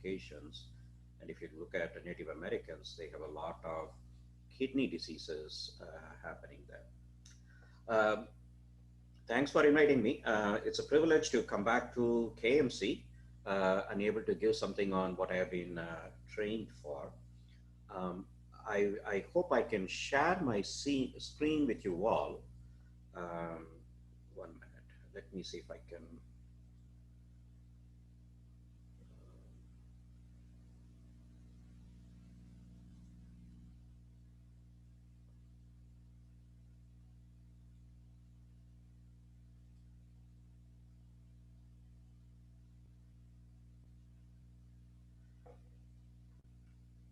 medications. And if you look at the Native Americans, they have a lot of kidney diseases happening there. Um, Thanks for inviting me. It's a privilege to come back to KMC and able to give something on what I have been trained for. Um, I hope I can share my screen with you all. Um, 1 minute. Let me see if I can.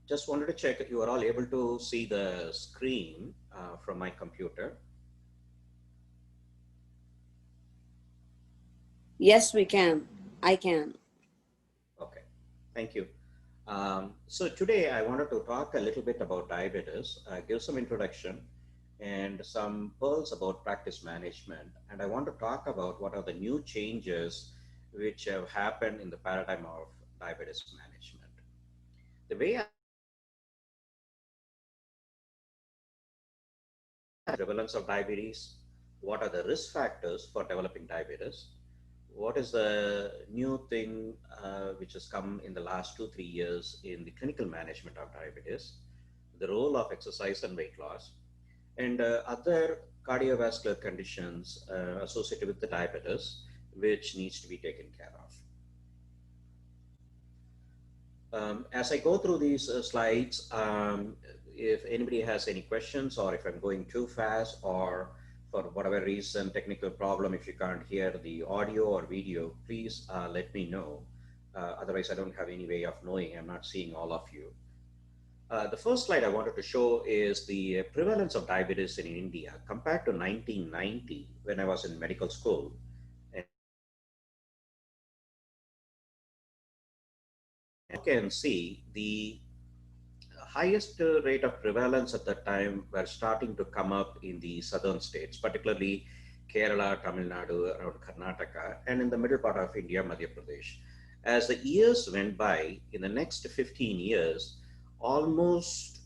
Just wanted to check if you are all able to see the screen from my computer. Yes, we can. I can. Okay, thank you. So today I wanted to talk a little bit about diabetes, give some introduction and some pearls about practice management. And I want to talk about what are the new changes which have happened in the paradigm of diabetes management. The way prevalence of diabetes, what are the risk factors for developing diabetes, what is the new thing which has come in the last 2 3 years in the clinical management of diabetes, the role of exercise and weight loss, and other cardiovascular conditions associated with the diabetes which needs to be taken care of. As I go through these slides, if anybody has any questions or if I'm going too fast or for whatever reason, technical problem, if you can't hear the audio or video, please let me know. Otherwise, I don't have any way of knowing. I'm not seeing all of you. The first slide I wanted to show is the prevalence of diabetes in India compared to 1990 when I was in medical school. And you can see the highest rate of prevalence at that time were starting to come up in the southern states, particularly Kerala, Tamil Nadu, around Karnataka, and in the middle part of India, Madhya Pradesh. As the years went by, in the next 15 years, almost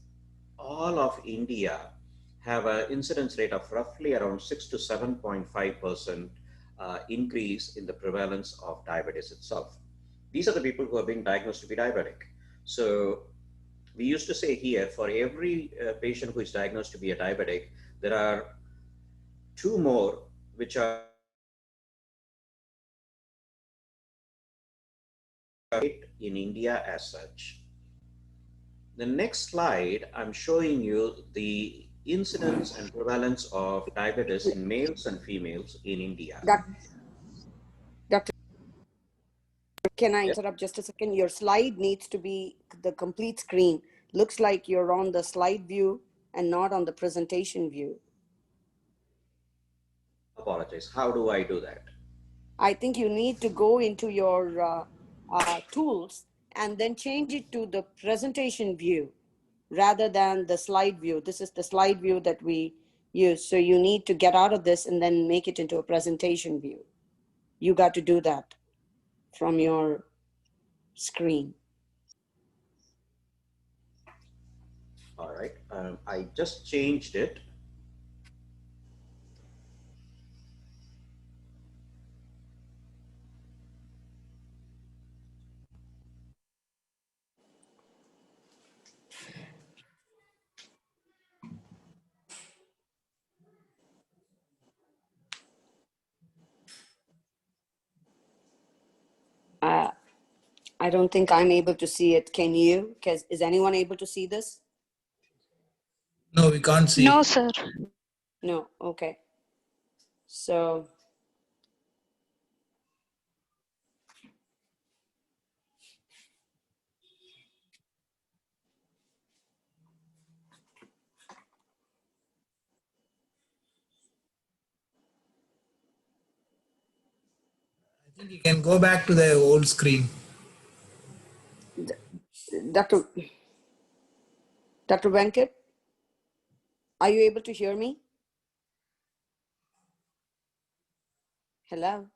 all of India have an incidence rate of roughly around 6 to 7.5% increase in the prevalence of diabetes itself. These are the people who are being diagnosed to be diabetic. So we used to say here, for every patient who is diagnosed to be a diabetic, there are two more which are in India as such. The next slide, I'm showing you the incidence and prevalence of diabetes in males and females in India. Doctor, can I Yes, interrupt just a second? Your slide needs to be the complete screen. Looks like you're on the slide view and not on the presentation view. apologize. How do I do that? I think you need to go into your tools and then change it to the presentation view rather than the slide view. This is the slide view that we use. So you need to get out of this and then make it into a presentation view. You got to do that from your screen. All right, I just changed it. I don't think I'm able to see it. Can you? Is anyone able to see this? No, we can't see. No, sir. No. Okay. So I think you can go back to the old screen. Dr. Venkat, are you able to hear me? Hello?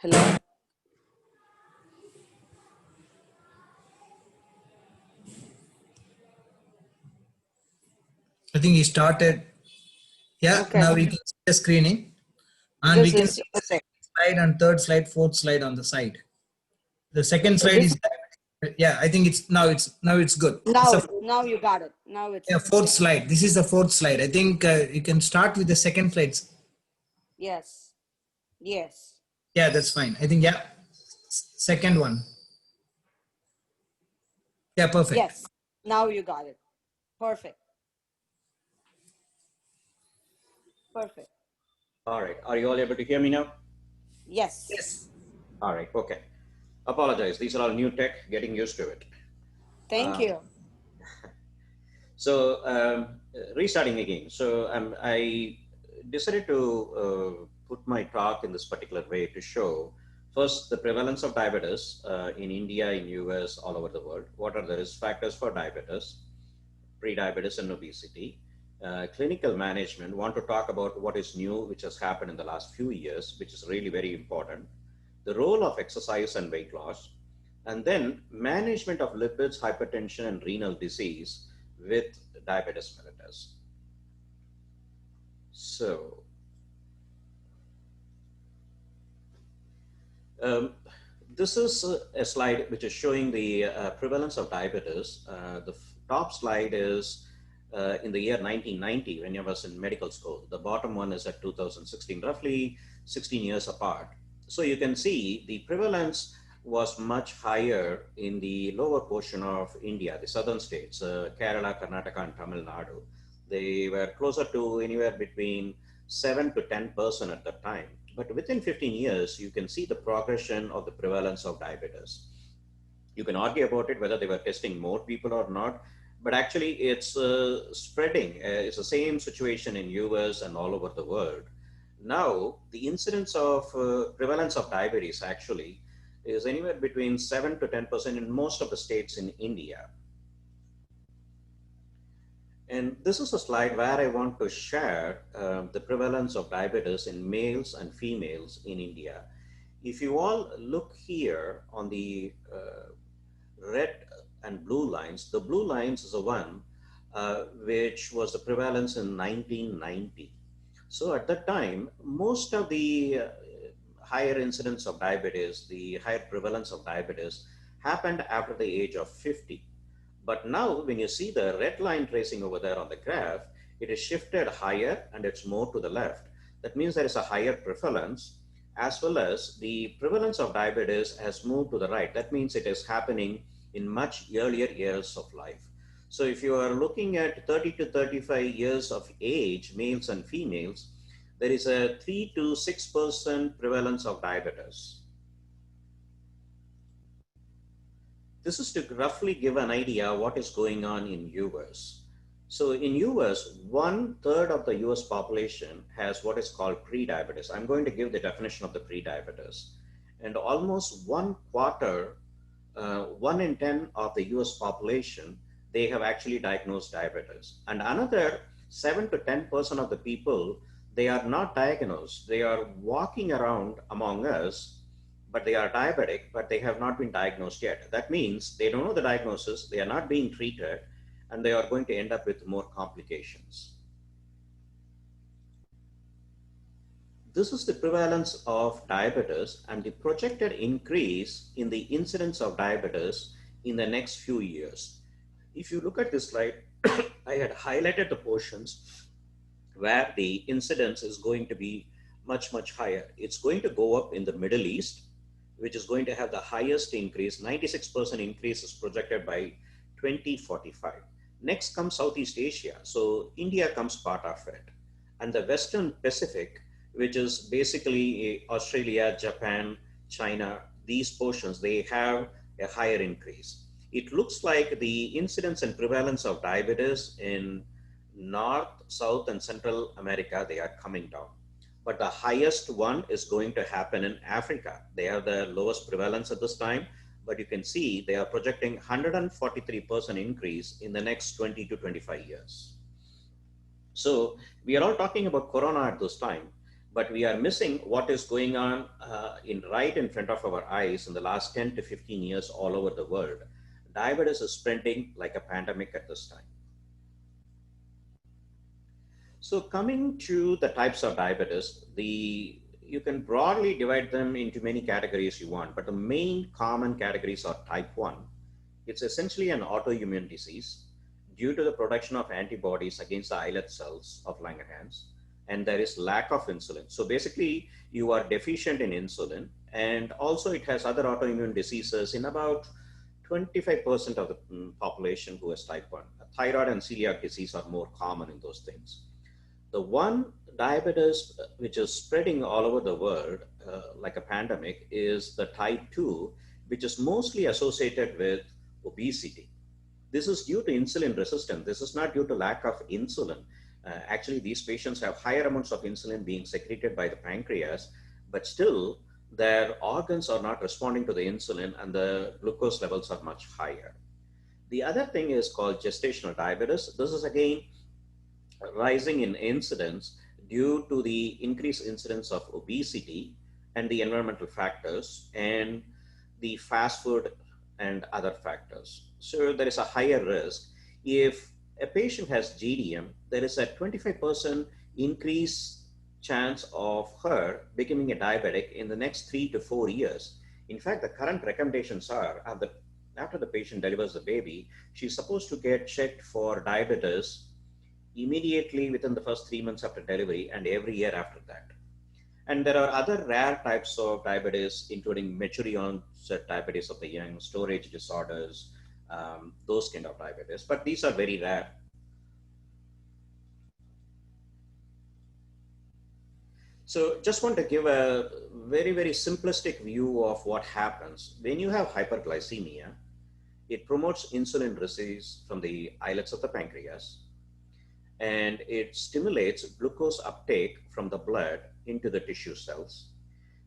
Hello? I think he started. Yeah, Okay. now we can see the screening. And we This can is see the okay. second slide and third slide, fourth slide on the side. The second slide This is, yeah, I think it's good. It's a, now you got it. Now yeah, it's fourth slide. This is the fourth slide. I think you can start with the second slide. yes. Yes. Yeah, that's fine. I think, yeah, second one. Yeah, perfect. Yes. Now you got it. Perfect. Perfect. All right. Are you all able to hear me now? Yes. Yes. All right. Okay. Apologize. These are all new tech, getting used to it. Thank Um, you. Restarting again. I decided to put my talk in this particular way to show first the prevalence of diabetes in India, in US, all over the world. What are the risk factors for diabetes, pre-diabetes and obesity? Clinical management, want to talk about what is new, which has happened in the last few years, which is really very important. The role of exercise and weight loss, and then management of lipids, hypertension, and renal disease with diabetes mellitus. So, um, this is a slide which is showing the prevalence of diabetes. The top slide is in the year 1990 when I was in medical school. The bottom one is at 2016, roughly 16 years apart. So you can see the prevalence was much higher in the lower portion of India, the southern states, Kerala, Karnataka, and Tamil Nadu. They were closer to anywhere between 7 to 10% at the time. But within 15 years, you can see the progression of the prevalence of diabetes. You can argue about it whether they were testing more people or not, but actually it's spreading. It's the same situation in US and all over the world. Now, the incidence of prevalence of diabetes actually is anywhere between 7 to 10% in most of the states in India. And this is a slide where I want to share the prevalence of diabetes in males and females in India. If you all look here on the red and blue lines, the blue lines is the one which was the prevalence in 1990. So at that time, most of the higher incidence of diabetes, the higher prevalence of diabetes happened after the age of 50. But now when you see the red line tracing over there on the graph, it is shifted higher and it's more to the left. That means there is a higher prevalence, as well as the prevalence of diabetes has moved to the right. That means it is happening in much earlier years of life. So if you are looking at 30 to 35 years of age, males and females, there is a 3 to 6% prevalence of diabetes. This is to roughly give an idea what is going on in US. So in US, 1/3 of the US population has what is called prediabetes. I'm going to give the definition of the prediabetes. And almost 1/4, 1 in 10 of the US population, they have actually diagnosed diabetes. And another 7 to 10% of the people, they are not diagnosed. They are walking around among us, but they are diabetic, but they have not been diagnosed yet. That means they don't know the diagnosis, they are not being treated, and they are going to end up with more complications. This is the prevalence of diabetes and the projected increase in the incidence of diabetes in the next few years. If you look at this slide, I had highlighted the portions where the incidence is going to be much, much higher. It's going to go up in the Middle East, which is going to have the highest increase. 96% increase is projected by 2045. Next comes Southeast Asia. So India comes part of it. And the Western Pacific, which is basically Australia, Japan, China, these portions, they have a higher increase. It looks like the incidence and prevalence of diabetes in North, South, and Central America, they are coming down. But the highest one is going to happen in Africa. They have the lowest prevalence at this time, but you can see they are projecting 143% increase in the next 20 to 25 years. So we are all talking about Corona at this time, but we are missing what is going on right in front of our eyes in the last 10 to 15 years all over the world. Diabetes is spreading like a pandemic at this time. So coming to the types of diabetes, you can broadly divide them into many categories you want, but the main common categories are type 1. It's essentially an autoimmune disease due to the production of antibodies against the islet cells of Langerhans, and there is lack of insulin. So basically, you are deficient in insulin, and also it has other autoimmune diseases in about 25% of the population who has type 1. Thyroid and celiac disease are more common in those things. The one diabetes which is spreading all over the world like a pandemic is the type 2, which is mostly associated with obesity. This is due to insulin resistance. This is not due to lack of insulin. Actually, these patients have higher amounts of insulin being secreted by the pancreas, but still their organs are not responding to the insulin and the glucose levels are much higher. The other thing is called gestational diabetes. This is again rising in incidence due to the increased incidence of obesity and the environmental factors and the fast food and other factors. So there is a higher risk. If a patient has GDM, there is a 25% increase chance of her becoming a diabetic in the next 3 to 4 years. In fact, the current recommendations are after the patient delivers the baby, she's supposed to get checked for diabetes immediately within the first 3 months after delivery and every year after that. And there are other rare types of diabetes, including mature onset diabetes of the young, storage disorders, those kind of diabetes, but these are very rare. So just want to give a very, very simplistic view of what happens. When you have hyperglycemia, it promotes insulin release from the islets of the pancreas, and it stimulates glucose uptake from the blood into the tissue cells.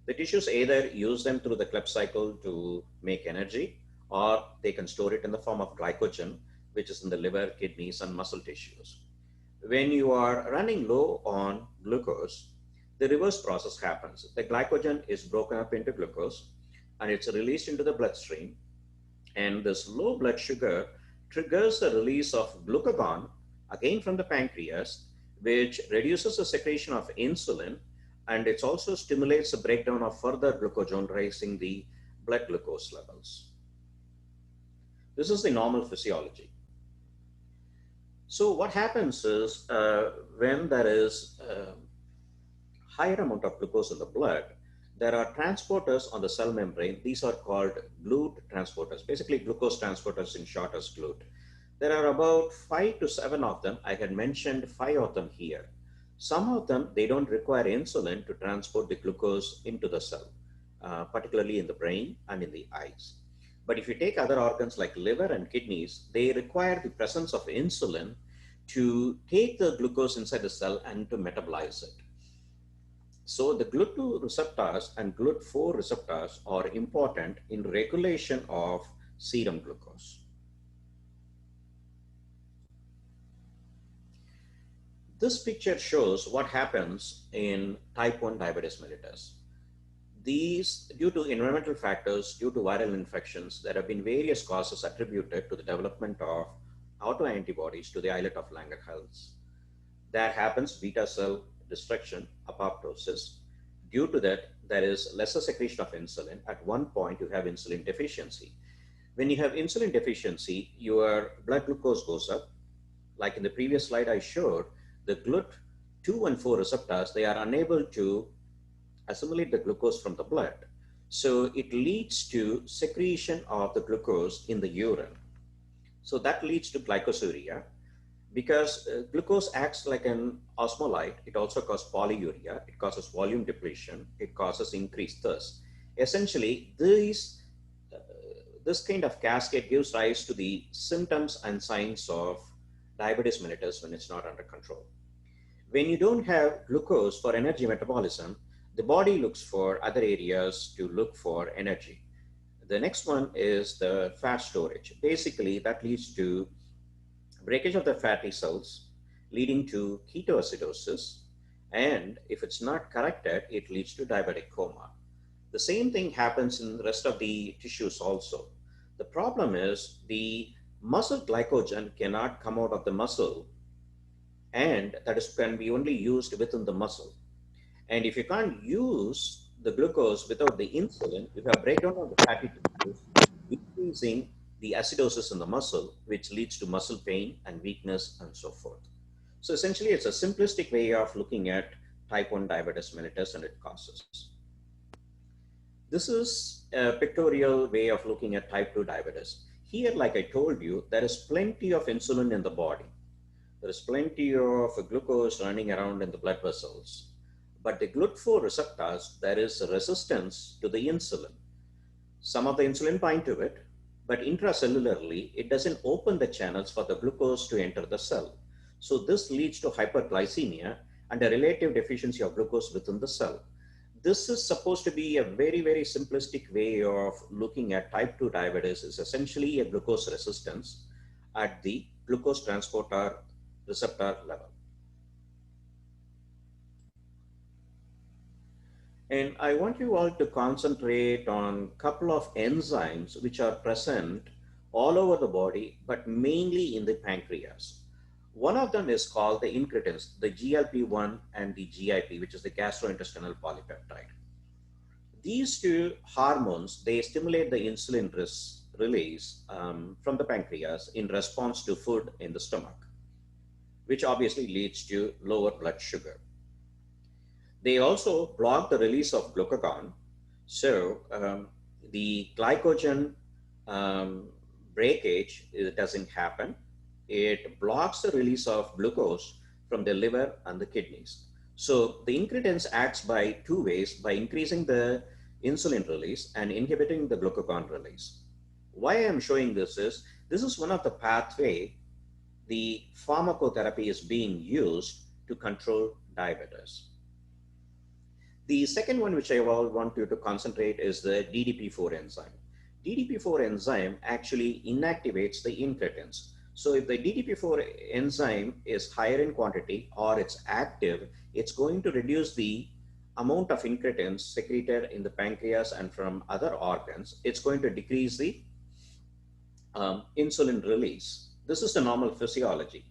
The tissues either use them through the Krebs cycle to make energy, or they can store it in the form of glycogen, which is in the liver, kidneys, and muscle tissues. When you are running low on glucose, the reverse process happens. The glycogen is broken up into glucose, and it's released into the bloodstream. And this low blood sugar triggers the release of glucagon, again from the pancreas, which reduces the secretion of insulin, and it also stimulates the breakdown of further glucagon, raising the blood glucose levels. This is the normal physiology. So what happens is when there is a higher amount of glucose in the blood, there are transporters on the cell membrane. These are called GLUT transporters, basically glucose transporters in short as GLUT. There are about 5 to 7 of them. I had mentioned 5 of them here. Some of them, they don't require insulin to transport the glucose into the cell, particularly in the brain and in the eyes. But if you take other organs like liver and kidneys, they require the presence of insulin to take the glucose inside the cell and to metabolize it. So the GLUT2 receptors and GLUT4 receptors are important in regulation of serum glucose. This picture shows what happens in type 1 diabetes mellitus. These, due to environmental factors, due to viral infections, there have been various causes attributed to the development of autoantibodies to the islet of Langerhans. There happens beta cell destruction, apoptosis. Due to that, there is lesser secretion of insulin. At one point, you have insulin deficiency. When you have insulin deficiency, your blood glucose goes up. Like in the previous slide I showed, the GLUT2 and 4 receptors, they are unable to assimilate the glucose from the blood. So it leads to secretion of the glucose in the urine. So that leads to glycosuria. Because glucose acts like an osmolyte, it also causes polyuria, it causes volume depletion, it causes increased thirst. Essentially, this kind of cascade gives rise to the symptoms and signs of diabetes mellitus when it's not under control. When you don't have glucose for energy metabolism, the body looks for other areas to look for energy. The next one is the fat storage. Basically, that leads to breakage of the fatty cells, leading to ketoacidosis, And if it's not corrected, it leads to diabetic coma. The same thing happens in the rest of the tissues also. The problem is the muscle glycogen cannot come out of the muscle, and that is can be only used within the muscle. And if you can't use the glucose without the insulin, you have breakdown of the fatty tissues, increasing the acidosis in the muscle, which leads to muscle pain and weakness and so forth. So essentially, it's a simplistic way of looking at type 1 diabetes mellitus and its causes. This is a pictorial way of looking at type 2 diabetes. Here, like I told you, there is plenty of insulin in the body. There is plenty of glucose running around in the blood vessels. But the GLUT4 receptors, there is a resistance to the insulin. Some of the insulin bind to it, but intracellularly, it doesn't open the channels for the glucose to enter the cell. So this leads to hyperglycemia and a relative deficiency of glucose within the cell. This is supposed to be a very, very simplistic way of looking at type 2 diabetes. Is essentially a glucose resistance at the glucose transporter receptor level. And I want you all to concentrate on a couple of enzymes which are present all over the body, but mainly in the pancreas. One of them is called the incretins, the GLP-1 and the GIP, which is the gastrointestinal polypeptide. These two hormones, they stimulate the insulin release from the pancreas in response to food in the stomach, which obviously leads to lower blood sugar. They also block the release of glucagon. So the glycogen breakage, it doesn't happen. It blocks the release of glucose from the liver and the kidneys. So the incretins acts by two ways, by increasing the insulin release and inhibiting the glucagon release. Why I'm showing this is one of the pathway the pharmacotherapy is being used to control diabetes. The second one which I want you to concentrate is the DDP4 enzyme. DDP4 enzyme actually inactivates the incretins. So if the DDP4 enzyme is higher in quantity or it's active, it's going to reduce the amount of incretins secreted in the pancreas and from other organs. It's going to decrease the insulin release. This is the normal physiology.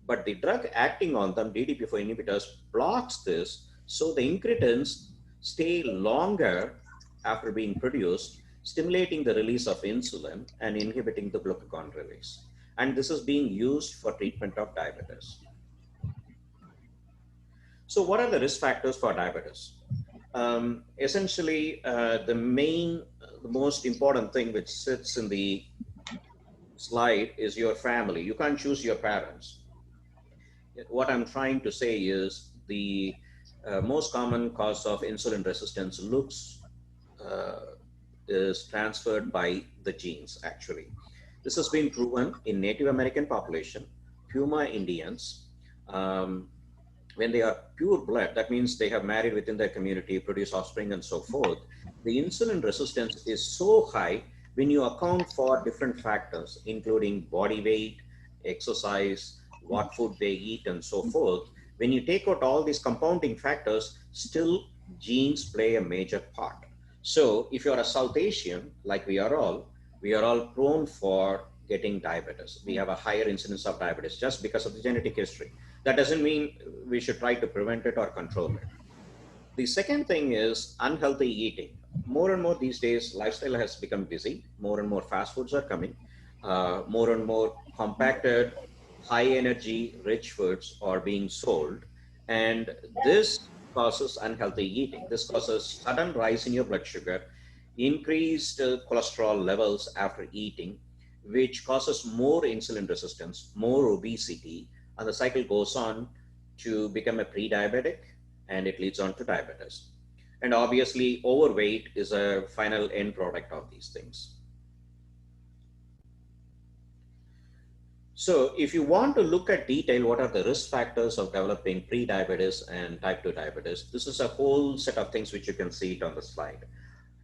But the drug acting on them, DDP4 inhibitors, blocks this, so the incretins stay longer after being produced, stimulating the release of insulin and inhibiting the glucagon release. And this is being used for treatment of diabetes. So what are the risk factors for diabetes? Essentially, the most important thing which sits in the slide is your family. You can't choose your parents. What I'm trying to say is the most common cause of insulin resistance is transferred by the genes, actually. This has been proven in Native American population, Puma Indians. When they are pure blood, that means they have married within their community, produce offspring and so forth. The insulin resistance is so high when you account for different factors, including body weight, exercise, what food they eat and so forth. When you take out all these compounding factors, still genes play a major part. So if you're a South Asian, like we are all prone for getting diabetes. We have a higher incidence of diabetes just because of the genetic history. That doesn't mean we should try to prevent it or control it. The second thing is unhealthy eating. More and more these days, lifestyle has become busy. More and more fast foods are coming. More and more compacted, high energy, rich foods are being sold. And this causes unhealthy eating. This causes sudden rise in your blood sugar, increased cholesterol levels after eating, which causes more insulin resistance, more obesity, and the cycle goes on to become a pre-diabetic, and it leads on to diabetes. And obviously, overweight is a final end product of these things. So if you want to look at detail, what are the risk factors of developing pre-diabetes and type 2 diabetes? This is a whole set of things which you can see it on the slide.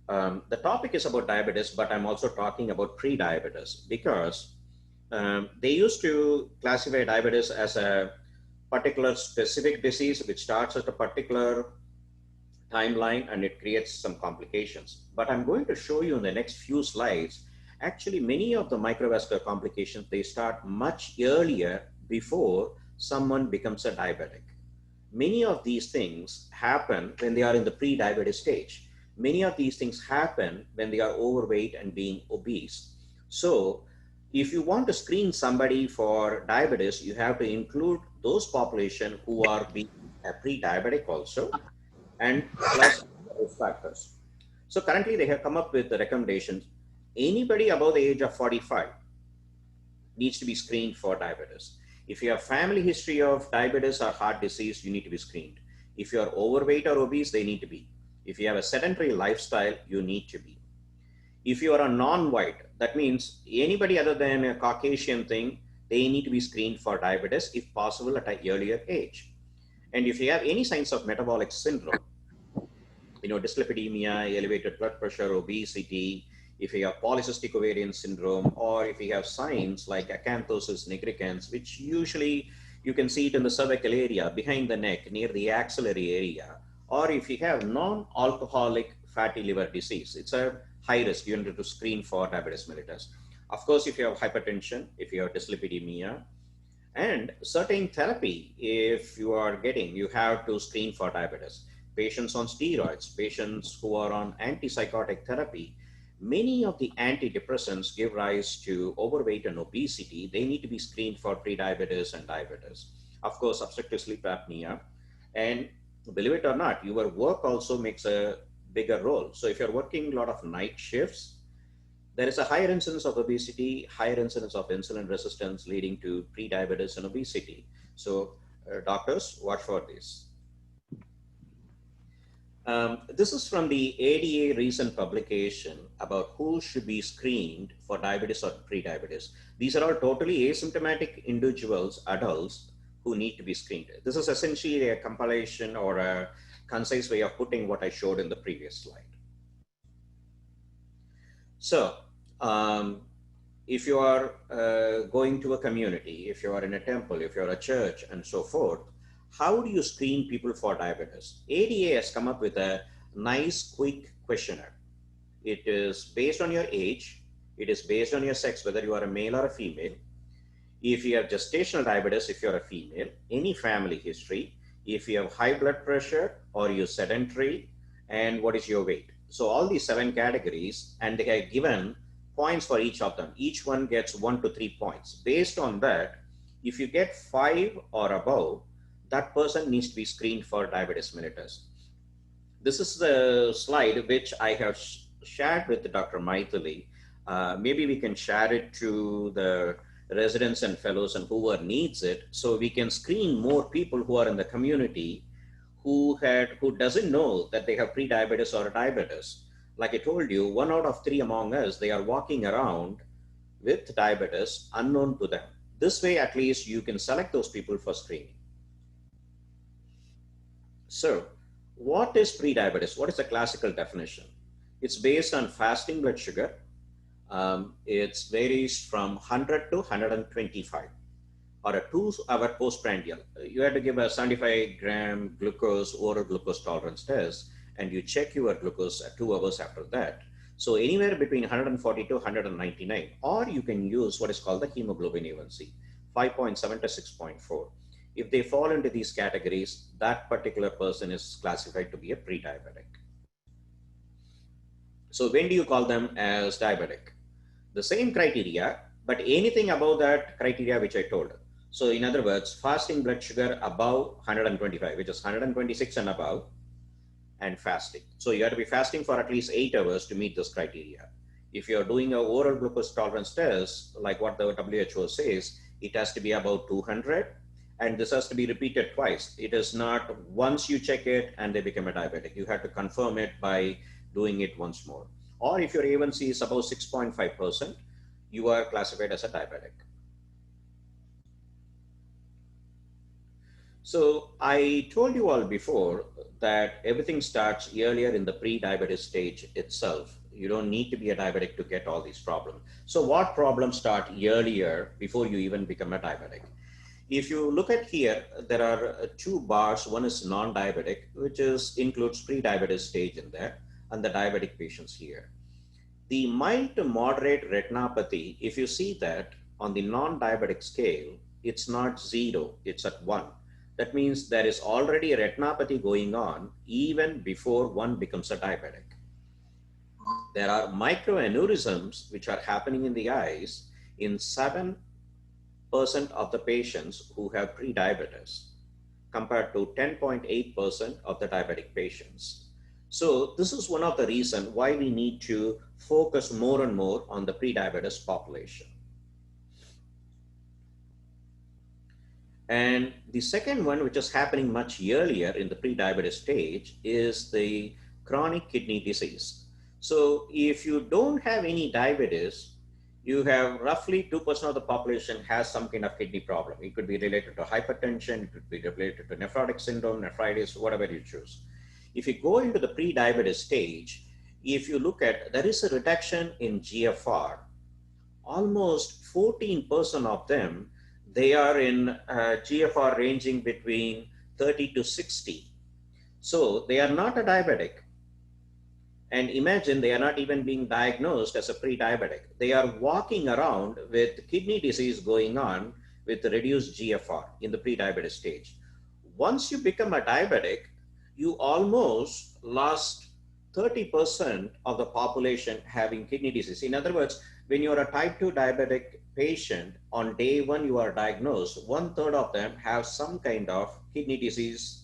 The topic is about diabetes, but I'm also talking about pre-diabetes because they used to classify diabetes as a particular specific disease which starts at a particular timeline and it creates some complications. But I'm going to show you in the next few slides, actually many of the microvascular complications, they start much earlier before someone becomes a diabetic. Many of these things happen when they are in the pre-diabetes stage. Many of these things happen when they are overweight and being obese. So if you want to screen somebody for diabetes, you have to include those population who are being a pre-diabetic also, and plus risk factors. So currently they have come up with the recommendations. Anybody above the age of 45 needs to be screened for diabetes. If you have family history of diabetes or heart disease, you need to be screened. If you are overweight or obese, they need to be. If you have a sedentary lifestyle, you need to be. If you are a non-white, that means anybody other than a Caucasian thing, they need to be screened for diabetes if possible at an earlier age. And if you have any signs of metabolic syndrome, dyslipidemia, elevated blood pressure, obesity, if you have polycystic ovarian syndrome, or if you have signs like acanthosis nigricans, which usually you can see it in the cervical area, behind the neck, near the axillary area, or if you have non-alcoholic fatty liver disease, it's a high risk. You need to screen for diabetes mellitus. Of course, if you have hypertension, if you have dyslipidemia, and certain therapy, if you are getting, you have to screen for diabetes. Patients on steroids, patients who are on antipsychotic therapy, many of the antidepressants give rise to overweight and obesity. They need to be screened for prediabetes and diabetes. Of course, obstructive sleep apnea. And believe it or not, your work also makes a bigger role. So if you're working a lot of night shifts, there is a higher incidence of obesity, higher incidence of insulin resistance leading to prediabetes and obesity. So doctors, watch for this. This is from the ADA recent publication about who should be screened for diabetes or prediabetes. These are all totally asymptomatic individuals, adults, who need to be screened. This is essentially a compilation or a concise way of putting what I showed in the previous slide. So if you are going to a community, if you are in a temple, if you're a church and so forth, how do you screen people for diabetes? ADA has come up with a nice, quick questionnaire. It is based on your age. It is based on your sex, whether you are a male or a female. If you have gestational diabetes, if you're a female, any family history, if you have high blood pressure or you're sedentary, and what is your weight. So all these 7 categories, and they are given points for each of them. Each one gets 1 to 3 points. Based on that, if you get 5 or above, that person needs to be screened for diabetes mellitus. This is the slide which I have shared with Dr. Maithili. Maybe we can share it to the residents and fellows and whoever needs it, so we can screen more people who are in the community who doesn't know that they have prediabetes or diabetes. Like I told you, 1 out of 3 among us, they are walking around with diabetes unknown to them. This way, at least you can select those people for screening. So what is prediabetes? What is the classical definition? It's based on fasting blood sugar. It varies from 100 to 125, or a 2-hour postprandial. You have to give a 75-gram glucose oral glucose tolerance test, and you check your glucose at 2 hours after that. So anywhere between 140 to 199, or you can use what is called the hemoglobin A1C, 5.7 to 6.4. If they fall into these categories, that particular person is classified to be a pre-diabetic. So when do you call them as diabetic? The same criteria, but anything above that criteria which I told. So in other words, fasting blood sugar above 125, which is 126 and above, and fasting. So you have to be fasting for at least 8 hours to meet this criteria. If you're doing an oral glucose tolerance test, like what the WHO says, it has to be about 200, and this has to be repeated twice. It is not once you check it and they become a diabetic. You have to confirm it by doing it once more. Or if your A1C is above 6.5%, you are classified as a diabetic. So I told you all before that everything starts earlier in the pre-diabetes stage itself. You don't need to be a diabetic to get all these problems. So what problems start earlier before you even become a diabetic? If you look at here, there are two bars. One is non-diabetic, which includes pre-diabetes stage in there, and the diabetic patients here. The mild to moderate retinopathy, if you see that on the non-diabetic scale, it's not 0, it's at 1. That means there is already a retinopathy going on even before one becomes a diabetic. There are microaneurysms which are happening in the eyes in 7% of the patients who have pre-diabetes, compared to 10.8% of the diabetic patients. So this is one of the reasons why we need to focus more and more on the pre-diabetes population. And the second one, which is happening much earlier in the pre-diabetes stage, is the chronic kidney disease. So if you don't have any diabetes, you have roughly 2% of the population has some kind of kidney problem. It could be related to hypertension, it could be related to nephrotic syndrome, nephritis, whatever you choose. If you go into the pre-diabetes stage, if you look at, there is a reduction in GFR. Almost 14% of them, they are in GFR ranging between 30 to 60. So they are not a diabetic. And imagine they are not even being diagnosed as a pre-diabetic. They are walking around with kidney disease going on with reduced GFR in the pre-diabetes stage. Once you become a diabetic, you almost lost 30% of the population having kidney disease. In other words, when you are a type 2 diabetic patient, on day one you are diagnosed, 1/3 of them have some kind of kidney disease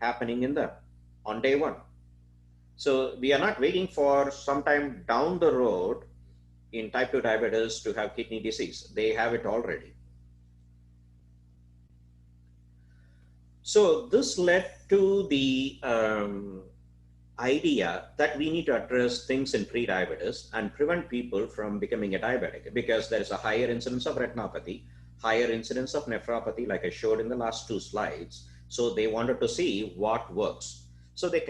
happening in them on day one. So we are not waiting for some time down the road in type 2 diabetes to have kidney disease. They have it already. So this led to the idea that we need to address things in pre-diabetes and prevent people from becoming a diabetic, because there is a higher incidence of retinopathy, higher incidence of nephropathy, like I showed in the last 2 slides. So they wanted to see what works. So they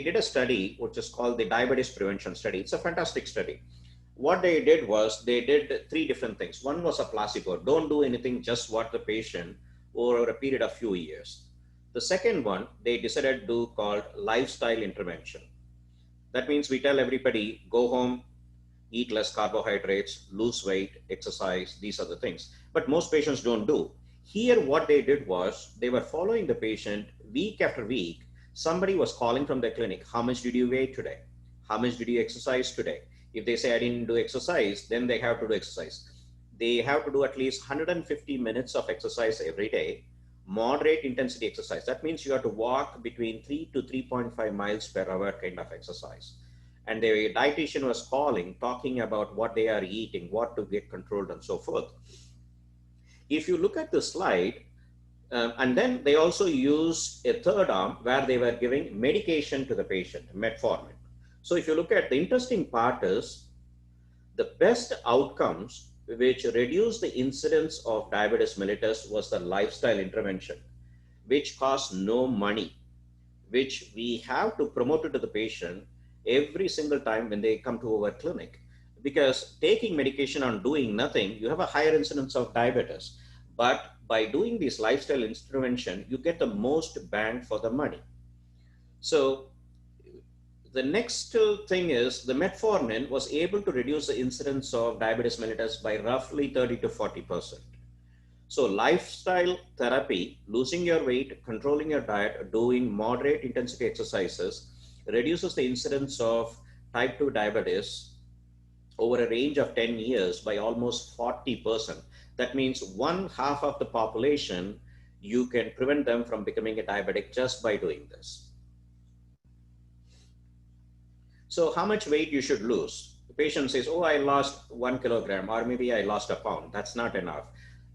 did a study which is called the diabetes prevention study. It's a fantastic study. What they did was they did 3 different things. One was a placebo. Don't do anything, just watch the patient over a period of few years. The second one, they decided to do called lifestyle intervention. That means we tell everybody, go home, eat less carbohydrates, lose weight, exercise, these are the things. But most patients don't do. Here, what they did was they were following the patient week after week. Somebody was calling from the clinic, how much did you weigh today? How much did you exercise today? If they say I didn't do exercise, then they have to do exercise. They have to do at least 150 minutes of exercise every day, moderate intensity exercise. That means you have to walk between 3 to 3.5 miles per hour kind of exercise. And the dietitian was calling, talking about what they are eating, what to get controlled and so forth. If you look at the slide, and then they also used a third arm where they were giving medication to the patient, metformin. So if you look at, the interesting part is the best outcomes which reduced the incidence of diabetes mellitus was the lifestyle intervention, which costs no money, which we have to promote it to the patient every single time when they come to our clinic. Because taking medication and doing nothing, you have a higher incidence of diabetes. But by doing this lifestyle intervention, you get the most bang for the money. So the next thing is the metformin was able to reduce the incidence of diabetes mellitus by roughly 30 to 40%. So lifestyle therapy, losing your weight, controlling your diet, doing moderate intensity exercises, reduces the incidence of type 2 diabetes over a range of 10 years by almost 40%. That means 1/2 of the population, you can prevent them from becoming a diabetic just by doing this. So how much weight you should lose? The patient says, oh, I lost 1 kilogram, or maybe I lost a pound. That's not enough.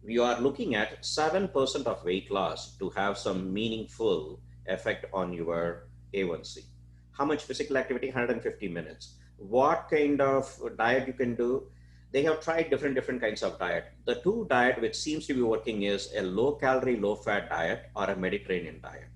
You are looking at 7% of weight loss to have some meaningful effect on your A1C. How much physical activity? 150 minutes. What kind of diet you can do? They have tried different kinds of diet. The 2 diet which seems to be working is a low calorie, low fat diet or a Mediterranean diet.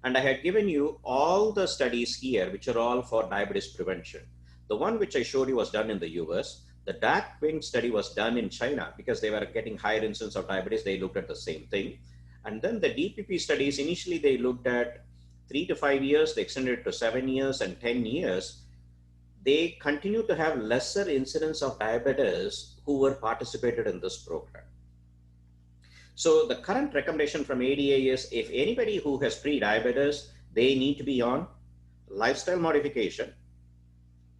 And I had given you all the studies here, which are all for diabetes prevention. The one which I showed you was done in the US. The dark wing study was done in China because they were getting higher incidence of diabetes. They looked at the same thing. And then the DPP studies, initially they looked at 3 to 5 years, they extended it to 7 years and 10 years. They continue to have lesser incidence of diabetes who were participated in this program. So the current recommendation from ADA is if anybody who has pre-diabetes, they need to be on lifestyle modification,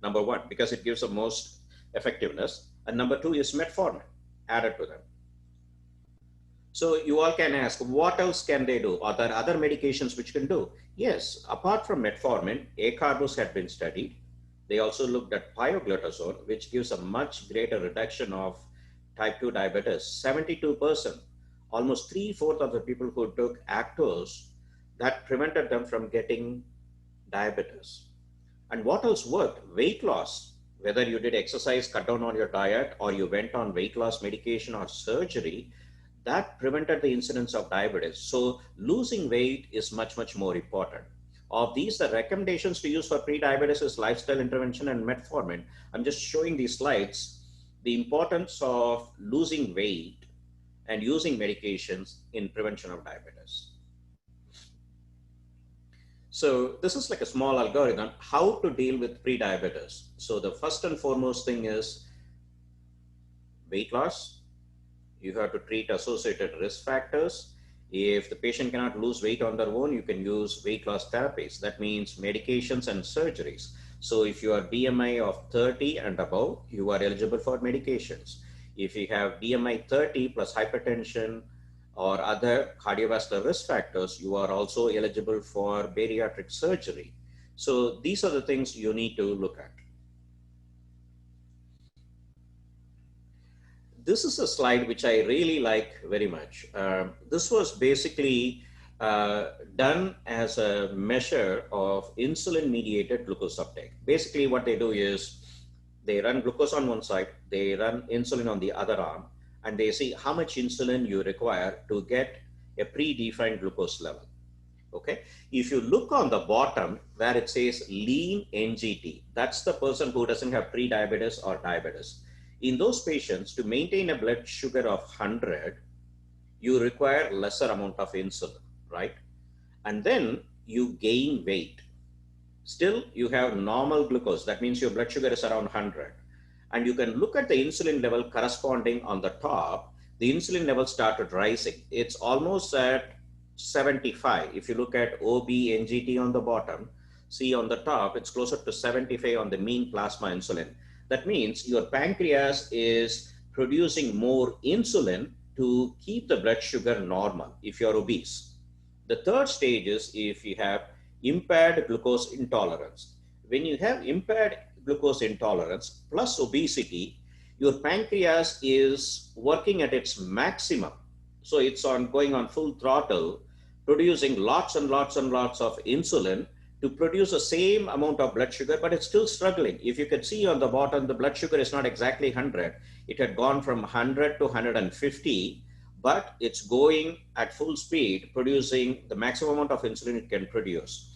number one, because it gives the most effectiveness, and number two is metformin added to them. So you all can ask, what else can they do? Are there other medications which can do? Yes, apart from metformin, acarbose had been studied. They also looked at pioglitazone, which gives a much greater reduction of type 2 diabetes. 72%, almost 3/4 of the people who took Actos, that prevented them from getting diabetes. And what else worked? Weight loss. Whether you did exercise, cut down on your diet, or you went on weight loss medication or surgery, that prevented the incidence of diabetes. So losing weight is much, much more important. Of these, the recommendations to use for pre-diabetes is lifestyle intervention and metformin. I'm just showing these slides, the importance of losing weight and using medications in prevention of diabetes. So this is like a small algorithm, how to deal with pre-diabetes. So the first and foremost thing is weight loss. You have to treat associated risk factors. If the patient cannot lose weight on their own, you can use weight loss therapies. That means medications and surgeries. So if you are BMI of 30 and above, you are eligible for medications. If you have BMI 30 plus hypertension or other cardiovascular risk factors, you are also eligible for bariatric surgery. So these are the things you need to look at. This is a slide which I really like very much. This was basically done as a measure of insulin-mediated glucose uptake. Basically what they do is they run glucose on one side, they run insulin on the other arm, and they see how much insulin you require to get a predefined glucose level. Okay, if you look on the bottom where it says lean NGT, that's the person who doesn't have pre-diabetes or diabetes. In those patients, to maintain a blood sugar of 100, you require lesser amount of insulin, right? And then you gain weight. Still, you have normal glucose. That means your blood sugar is around 100. And you can look at the insulin level corresponding on the top. The insulin level started rising. It's almost at 75. If you look at OB-NGT on the bottom, see on the top, it's closer to 75 on the mean plasma insulin. That means your pancreas is producing more insulin to keep the blood sugar normal if you're obese. The third stage is if you have impaired glucose intolerance. When you have impaired glucose intolerance plus obesity, your pancreas is working at its maximum. So it's going on full throttle, producing lots and lots and lots of insulin to produce the same amount of blood sugar, but it's still struggling. If you can see on the bottom, the blood sugar is not exactly 100. It had gone from 100 to 150, but it's going at full speed, producing the maximum amount of insulin it can produce.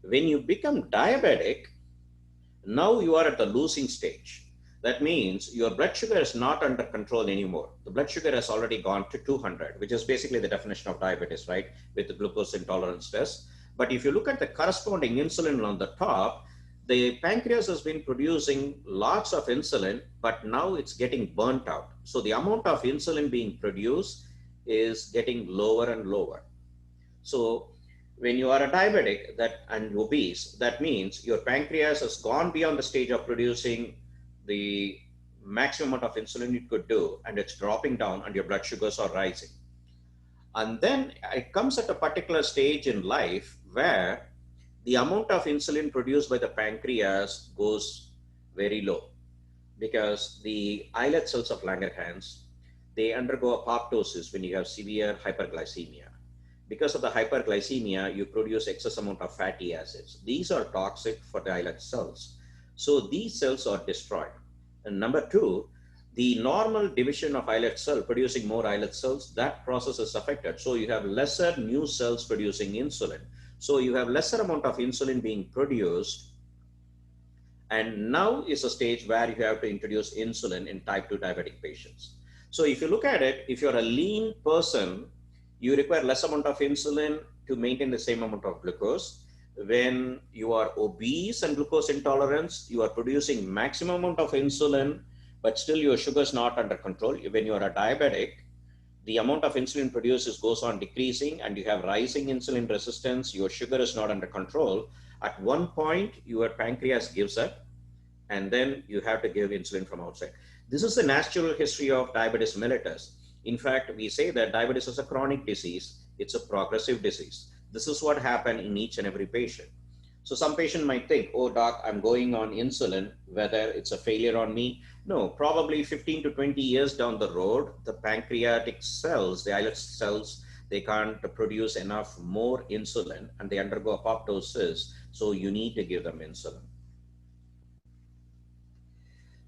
When you become diabetic, now you are at the losing stage. That means your blood sugar is not under control anymore. The blood sugar has already gone to 200, which is basically the definition of diabetes, right? With the glucose intolerance test. But if you look at the corresponding insulin on the top, the pancreas has been producing lots of insulin, but now it's getting burnt out. So the amount of insulin being produced is getting lower and lower. So when you are a diabetic and obese, that means your pancreas has gone beyond the stage of producing the maximum amount of insulin it could do, and it's dropping down and your blood sugars are rising. And then it comes at a particular stage in life where the amount of insulin produced by the pancreas goes very low, because the islet cells of Langerhans, they undergo apoptosis when you have severe hyperglycemia. Because of the hyperglycemia, you produce excess amount of fatty acids. These are toxic for the islet cells. So these cells are destroyed. And number two, the normal division of islet cell producing more islet cells, that process is affected. So you have lesser new cells producing insulin. So you have lesser amount of insulin being produced, And now is a stage where you have to introduce insulin in type 2 diabetic patients. So if you look at it, if you're a lean person, you require less amount of insulin to maintain the same amount of glucose. When you are obese and glucose intolerance, you are producing maximum amount of insulin, but still your sugar is not under control. When you are a diabetic, the amount of insulin produced goes on decreasing and you have rising insulin resistance, your sugar is not under control. At one point, your pancreas gives up and then you have to give insulin from outside. This is the natural history of diabetes mellitus. In fact, we say that diabetes is a chronic disease. It's a progressive disease. This is what happened in each and every patient. So some patient might think, oh doc, I'm going on insulin, whether it's a failure on me. No, probably 15 to 20 years down the road, the pancreatic cells, the islet cells, they can't produce enough more insulin and they undergo apoptosis. So you need to give them insulin.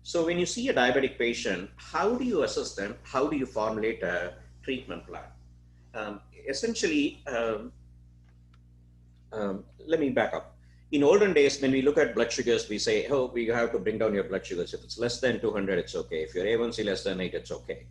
So when you see a diabetic patient, how do you assess them? How do you formulate a treatment plan? Essentially, let me back up. In olden days, when we look at blood sugars, we say, oh, we have to bring down your blood sugars. If it's less than 200, it's okay. If your A1C less than 8, it's okay.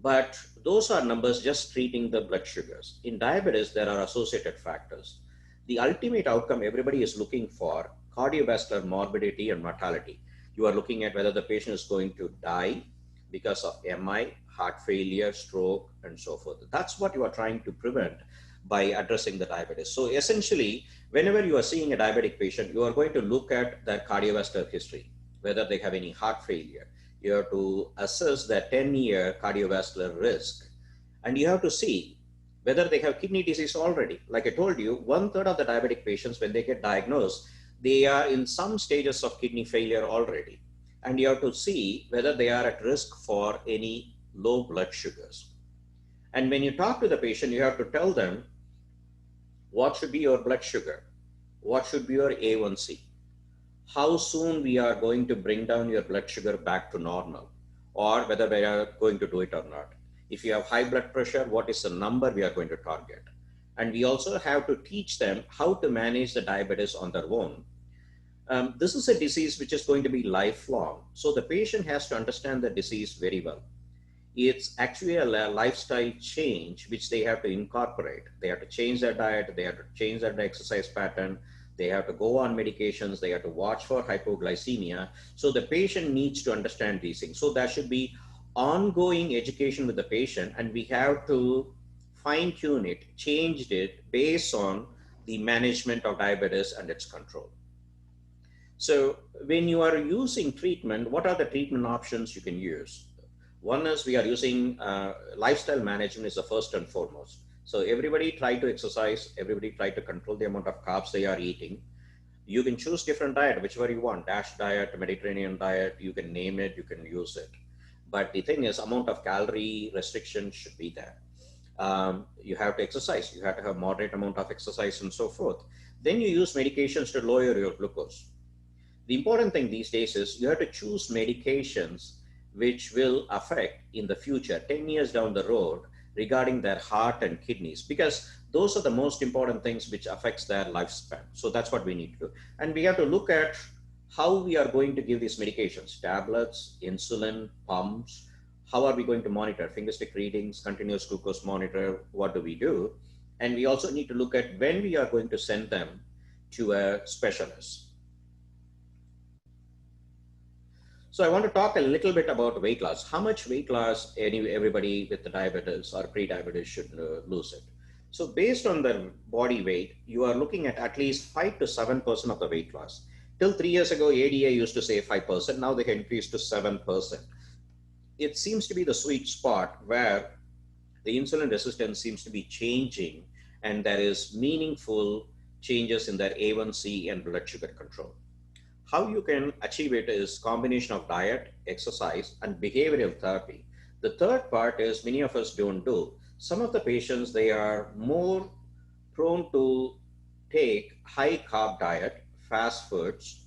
But those are numbers just treating the blood sugars. In diabetes, there are associated factors. The ultimate outcome everybody is looking for, cardiovascular morbidity and mortality. You are looking at whether the patient is going to die because of MI, heart failure, stroke, and so forth. That's what you are trying to prevent by addressing the diabetes. So essentially, whenever you are seeing a diabetic patient, you are going to look at their cardiovascular history, whether they have any heart failure. You have to assess their 10-year cardiovascular risk. And you have to see whether they have kidney disease already. Like I told you, 1/3 of the diabetic patients, when they get diagnosed, they are in some stages of kidney failure already. And you have to see whether they are at risk for any low blood sugars. And when you talk to the patient, you have to tell them what should be your blood sugar, what should be your A1C, how soon we are going to bring down your blood sugar back to normal, or whether we are going to do it or not. If you have high blood pressure, what is the number we are going to target? And we also have to teach them how to manage the diabetes on their own. This is a disease which is going to be lifelong. So the patient has to understand the disease very well. It's actually a lifestyle change which they have to incorporate. They have to change their diet, they have to change their exercise pattern, they have to go on medications, they have to watch for hypoglycemia. So the patient needs to understand these things. So there should be ongoing education with the patient, and we have to fine tune it, change it based on the management of diabetes and its control. So when you are using treatment, what are the treatment options you can use? One is we are using lifestyle management is the first and foremost. So everybody try to exercise, everybody try to control the amount of carbs they are eating. You can choose different diet, whichever you want, DASH diet, Mediterranean diet, you can name it, you can use it. But the thing is, amount of calorie restriction should be there. You have to exercise, you have to have moderate amount of exercise and so forth. Then you use medications to lower your glucose. The important thing these days is you have to choose medications which will affect in the future, 10 years down the road, regarding their heart and kidneys, because those are the most important things which affects their lifespan. So that's what we need to do. And we have to look at how we are going to give these medications, tablets, insulin, pumps. How are we going to monitor finger stick readings, continuous glucose monitor? What do we do? And we also need to look at when we are going to send them to a specialist. So I want to talk a little bit about weight loss. How much weight loss everybody with the diabetes or pre-diabetes should lose it? So based on their body weight, you are looking at least 5 to 7% of the weight loss. Till 3 years ago, ADA used to say 5%. Now they can increase to 7%. It seems to be the sweet spot where the insulin resistance seems to be changing and there is meaningful changes in their A1C and blood sugar control. How you can achieve it is combination of diet, exercise, and behavioral therapy. The third part is many of us don't do. Some of the patients, they are more prone to take high carb diet, fast foods,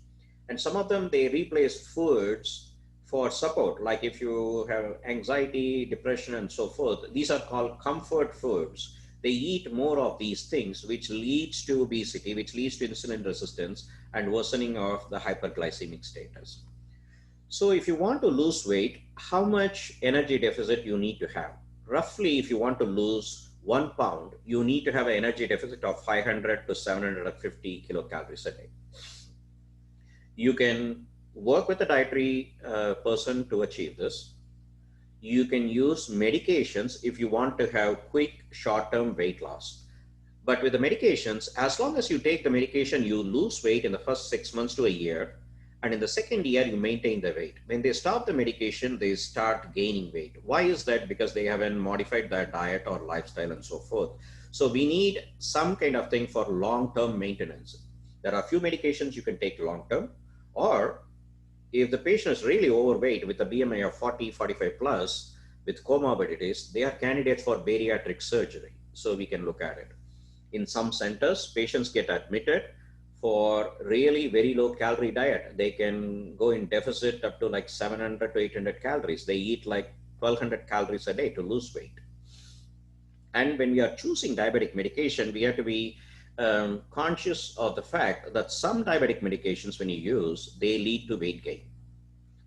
and some of them, they replace foods for support. Like if you have anxiety, depression, and so forth, these are called comfort foods, they eat more of these things, which leads to obesity, which leads to insulin resistance and worsening of the hyperglycemic status. So if you want to lose weight, how much energy deficit you need to have? Roughly, if you want to lose 1 pound, you need to have an energy deficit of 500 to 750 kilocalories a day. You can work with a dietary person to achieve this. You can use medications if you want to have quick short-term weight loss. But with the medications, as long as you take the medication, you lose weight in the first 6 months to a year. And in the second year, you maintain the weight. When they stop the medication, they start gaining weight. Why is that? Because they haven't modified their diet or lifestyle and so forth. So we need some kind of thing for long-term maintenance. There are a few medications you can take long-term, or if the patient is really overweight with a BMI of 40, 45 plus with comorbidities, they are candidates for bariatric surgery. So we can look at it. In some centers, patients get admitted for really very low calorie diet. They can go in deficit up to like 700 to 800 calories. They eat like 1200 calories a day to lose weight. And when we are choosing diabetic medication, we have to be conscious of the fact that some diabetic medications, when you use, they lead to weight gain.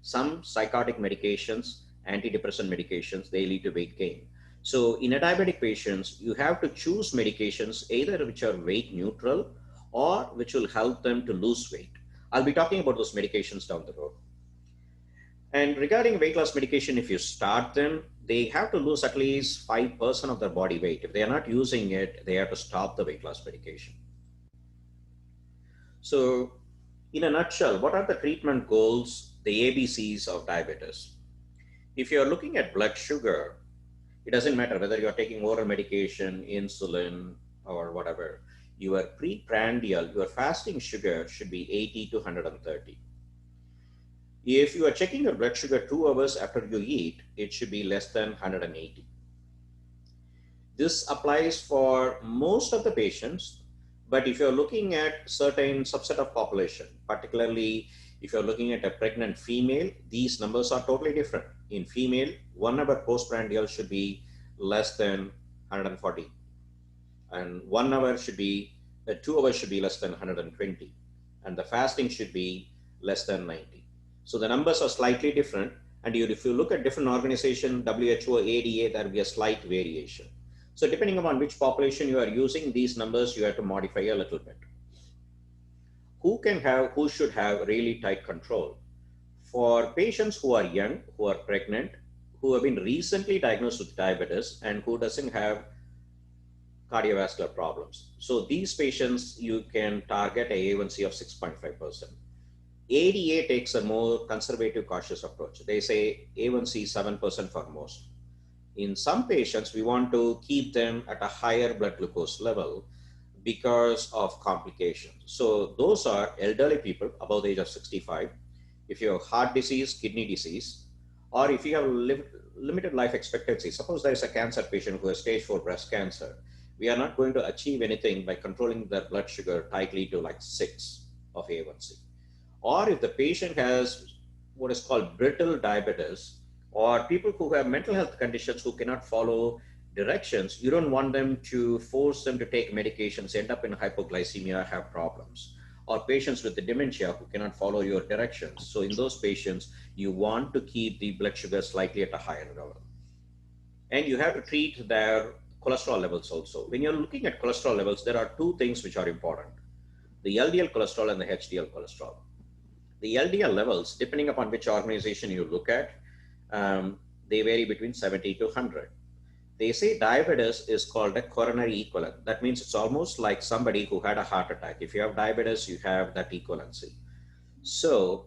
Some psychotic medications, antidepressant medications, they lead to weight gain. So in a diabetic patients, you have to choose medications either which are weight neutral or which will help them to lose weight. I'll be talking about those medications down the road. And regarding weight loss medication, if you start them, they have to lose at least 5% of their body weight. If they are not using it, they have to stop the weight loss medication. So in a nutshell, what are the treatment goals, the ABCs of diabetes? If you're looking at blood sugar, it doesn't matter whether you're taking oral medication, insulin, or whatever. Your preprandial, your fasting sugar should be 80 to 130. If you are checking your blood sugar 2 hours after you eat, it should be less than 180. This applies for most of the patients, but if you're looking at certain subset of population, particularly if you're looking at a pregnant female, these numbers are totally different. In female, 1 hour postprandial should be less than 140. And 1 hour should be, 2 hours should be less than 120. And the fasting should be less than 90. So the numbers are slightly different. And if you look at different organizations, WHO, ADA, there will be a slight variation. So depending upon which population you are using, these numbers you have to modify a little bit. Who should have really tight control? For patients who are young, who are pregnant, who have been recently diagnosed with diabetes, and who doesn't have cardiovascular problems. So these patients, you can target a A1C of 6.5%. ADA takes a more conservative, cautious approach. They say A1C 7% for most. In some patients, we want to keep them at a higher blood glucose level because of complications. So those are elderly people above the age of 65. If you have heart disease, kidney disease, or if you have limited life expectancy, suppose there is a cancer patient who has stage 4 breast cancer, we are not going to achieve anything by controlling their blood sugar tightly to like 6 of A1C. Or if the patient has what is called brittle diabetes, or people who have mental health conditions who cannot follow directions, you don't want them to force them to take medications, end up in hypoglycemia, have problems. Or patients with the dementia who cannot follow your directions. So in those patients, you want to keep the blood sugar slightly at a higher level. And you have to treat their cholesterol levels also. When you're looking at cholesterol levels, there are two things which are important: the LDL cholesterol and the HDL cholesterol. The LDL levels, depending upon which organization you look at, they vary between 70 to 100. They say diabetes is called a coronary equivalent. That means it's almost like somebody who had a heart attack. If you have diabetes, you have that equivalency. So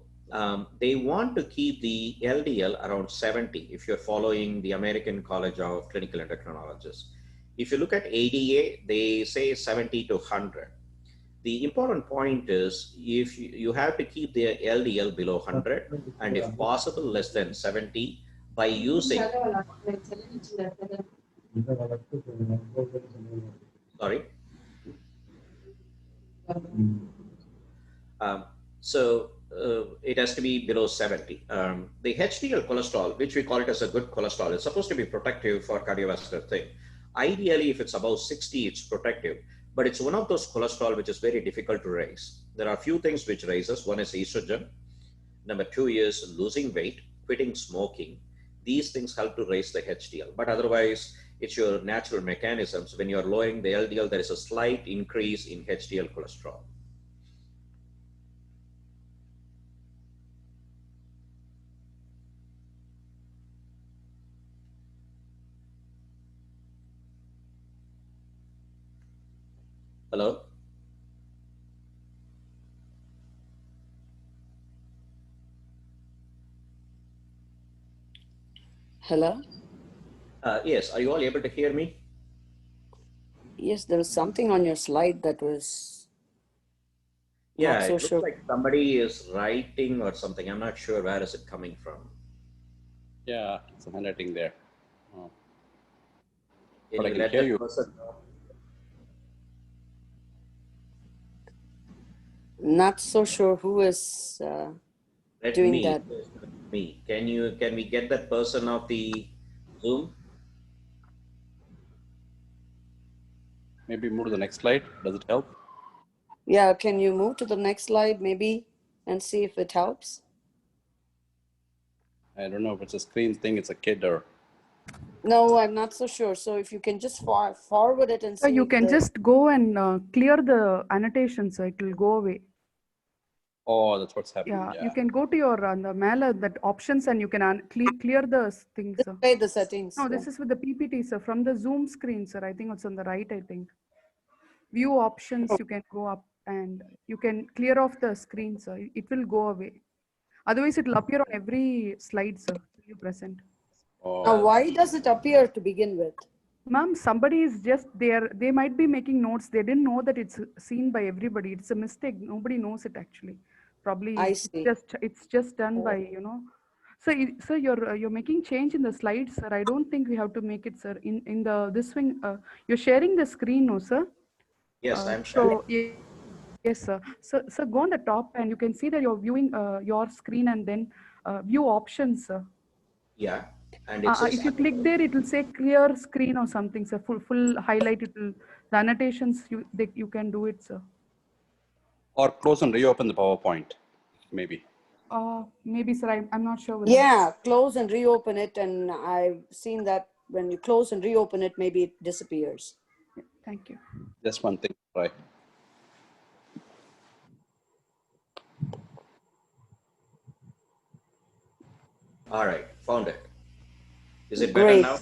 they want to keep the LDL around 70 if you're following the American College of Clinical Endocrinologists. If you look at ADA, they say 70 to 100. The important point is if you have to keep the LDL below 100 and if possible less than 70 by using, sorry. It has to be below 70. The HDL cholesterol, which we call it as a good cholesterol, is supposed to be protective for cardiovascular thing. Ideally, if it's above 60, it's protective, but it's one of those cholesterol which is very difficult to raise. There are a few things which raises. One is estrogen. Number two is losing weight, quitting smoking. These things help to raise the HDL, but otherwise, it's your natural mechanisms. When you're lowering the LDL, there is a slight increase in HDL cholesterol. Hello? Hello? Yes, are you all able to hear me? Yes, there was something on your slide that was Yeah, not so it looks sure. like somebody is writing or something. I'm not sure where is it coming from. Yeah, it's highlighting there. Oh. Can But I you can let hear that you. person know? Not so sure who is Let doing me, that. me. Can we get that person off the Zoom? Maybe move to the next slide. Does it help? Yeah, can you move to the next slide maybe and see if it helps? I don't know if it's a screen thing, it's a kid or. No, I'm not so sure. So if you can just forward it and So see you if can the, just go and clear the annotations, so it will go away. Oh, that's what's happening. Yeah, Yeah. you can go to your on the mail that options and you can clear the things. display the settings. No, this is with the PPT, sir. From the Zoom screen, sir. I think it's on the right, I think. View options, you can go up and you can clear off the screen, sir. It will go away. Otherwise, it will appear on every slide, sir, you present. Oh. Now, why does it appear to begin with? Ma'am, somebody is just there. They might be making notes. They didn't know that it's seen by everybody. It's a mistake. Nobody knows it actually. Probably I see. it's just done by, you know. So, so you're making change in the slides, sir. I don't think we have to make it, sir. In the this thing, you're sharing the screen, no, sir. Yes, I'm sharing. So yes, sir. So go on the top and you can see that you're viewing your screen and then view options, sir. Yeah, and it says If you click there, it will say clear screen or something, sir. Full highlight. It will the annotations you can do it, sir. Or close and reopen the PowerPoint, maybe. Maybe, sir. I'm not sure with Yeah, close and reopen it. And I've seen that when you close and reopen it, maybe it disappears. that. Thank you. Just one thing, right? all right, found it. Is it better Great. now?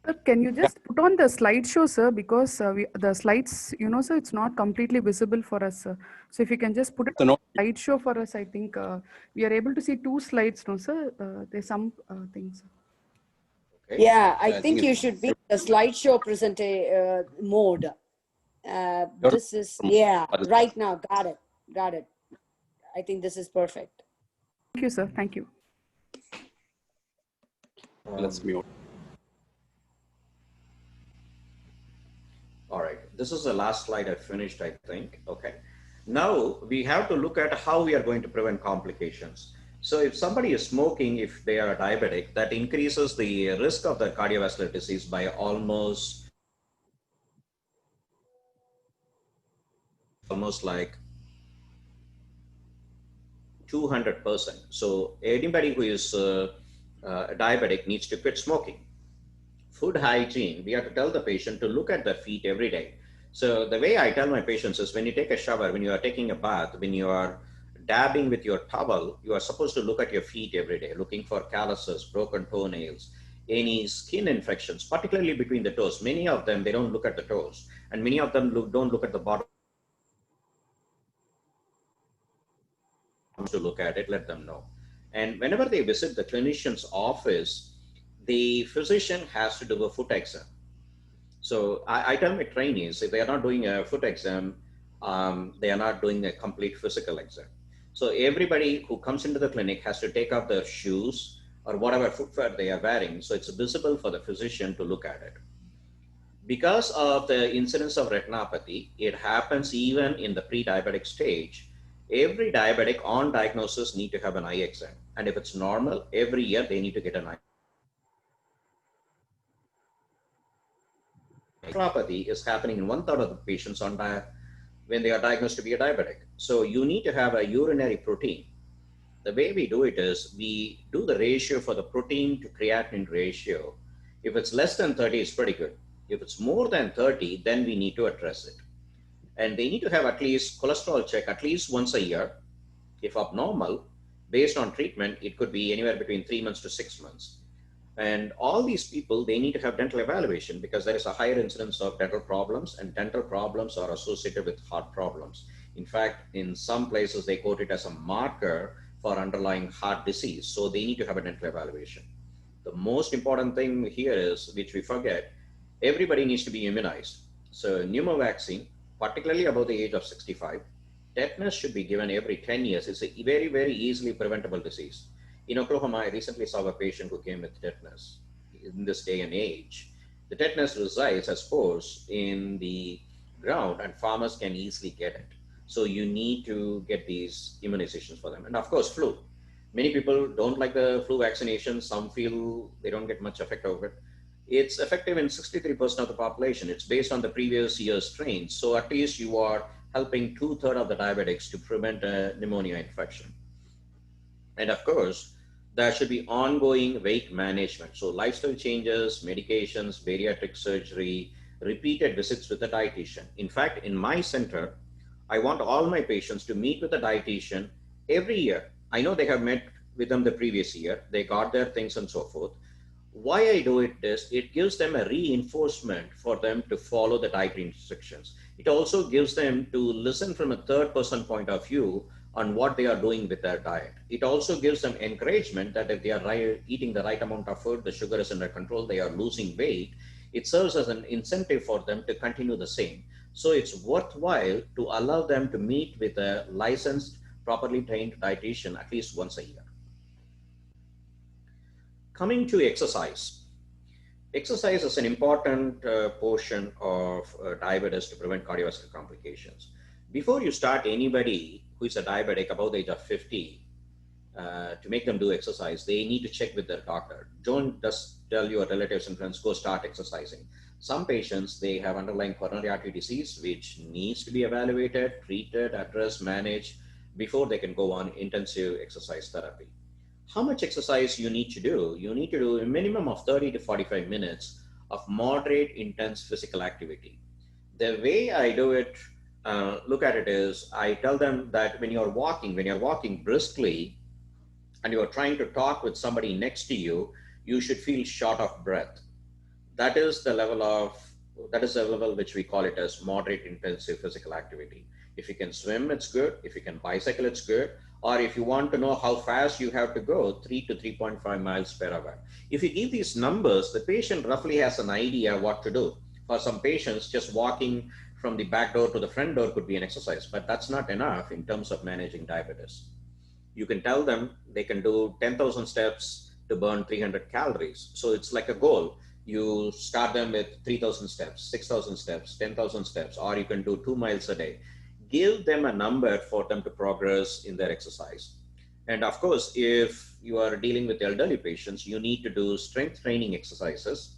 Sir, can you just put on the slideshow, sir? Because the slides, you know, sir, it's not completely visible for us, sir. So if you can just put it So on no, the slideshow for us, I think we are able to see 2 slides, no, sir. There's some things. Okay. Yeah, I I think think you it's should be the slideshow mode. This is, yeah, right now. Got it. Got it. I think this is perfect. Thank you, sir. Thank you. let's mute. All right, this is the last slide I finished, I think. Okay. Now we have to look at how we are going to prevent complications. So if somebody is smoking, if they are a diabetic, that increases the risk of the cardiovascular disease by almost like 200%. So anybody who is diabetic needs to quit smoking. Food hygiene, we have to tell the patient to look at their feet every day. So the way I tell my patients is when you take a shower, when you are taking a bath, when you are dabbing with your towel, you are supposed to look at your feet every day, looking for calluses, broken toenails, any skin infections, particularly between the toes. Many of them, they don't look at the toes, and many of them don't look at the bottom. To look at it, let them know. And whenever they visit the clinician's office, the physician has to do a foot exam. So I tell my trainees, if they are not doing a foot exam, they are not doing a complete physical exam. So everybody who comes into the clinic has to take off their shoes or whatever footwear they are wearing, so it's visible for the physician to look at it. Because of the incidence of retinopathy, it happens even in the pre-diabetic stage. Every diabetic on diagnosis need to have an eye exam. And if it's normal, every year they need to get an eye. nephropathy is happening in 1/3 of the patients when they are diagnosed to be a diabetic. So you need to have a urinary protein. The way we do it is we do the ratio for the protein to creatinine ratio. If it's less than 30, it's pretty good. If it's more than 30, then we need to address it. And they need to have at least cholesterol check at least once a year. If abnormal, based on treatment, it could be anywhere between 3 months to 6 months. And all these people, they need to have dental evaluation because there is a higher incidence of dental problems, and dental problems are associated with heart problems. In fact, in some places, they quote it as a marker for underlying heart disease. So they need to have a dental evaluation. The most important thing here is, which we forget, everybody needs to be immunized. So pneumo vaccine, particularly above the age of 65, tetanus should be given every 10 years. It's a very, very easily preventable disease. In Oklahoma, I recently saw a patient who came with tetanus. In this day and age, the tetanus resides as spores in the ground and farmers can easily get it. So you need to get these immunizations for them. And of course, flu. Many people don't like the flu vaccination. Some feel they don't get much effect of it. It's effective in 63% of the population. It's based on the previous year's strains. So at least you are helping 2/3 of the diabetics to prevent a pneumonia infection. And of course, there should be ongoing weight management. So lifestyle changes, medications, bariatric surgery, repeated visits with a dietitian. In fact, in my center, I want all my patients to meet with a dietitian every year. I know they have met with them the previous year. They got their things and so forth. Why I do it is it gives them a reinforcement for them to follow the dietary instructions. It also gives them to listen from a third person point of view on what they are doing with their diet. It also gives them encouragement that if they are eating the right amount of food, the sugar is under control, they are losing weight, it serves as an incentive for them to continue the same. So it's worthwhile to allow them to meet with a licensed, properly trained dietitian at least once a year. Coming to exercise. Exercise is an important portion of diabetes to prevent cardiovascular complications. Before you start anybody who is a diabetic above the age of 50 to make them do exercise, they need to check with their doctor. Don't just tell your relatives and friends, go start exercising. Some patients, they have underlying coronary artery disease, which needs to be evaluated, treated, addressed, managed before they can go on intensive exercise therapy. How much exercise you need to do? You need to do a minimum of 30 to 45 minutes of moderate intense physical activity. The way I do it, look at it is, I tell them that when you're walking briskly and you're trying to talk with somebody next to you, you should feel short of breath. That is the level which we call it as moderate intensive physical activity. If you can swim, it's good. If you can bicycle, it's good. Or if you want to know how fast you have to go, 3 to 3.5 miles per hour. If you give these numbers, the patient roughly has an idea what to do. For some patients, just walking from the back door to the front door could be an exercise, but that's not enough in terms of managing diabetes. You can tell them they can do 10,000 steps to burn 300 calories. So it's like a goal. You start them with 3,000 steps, 6,000 steps, 10,000 steps, or you can do 2 miles a day. Give them a number for them to progress in their exercise. And of course, if you are dealing with elderly patients, you need to do strength training exercises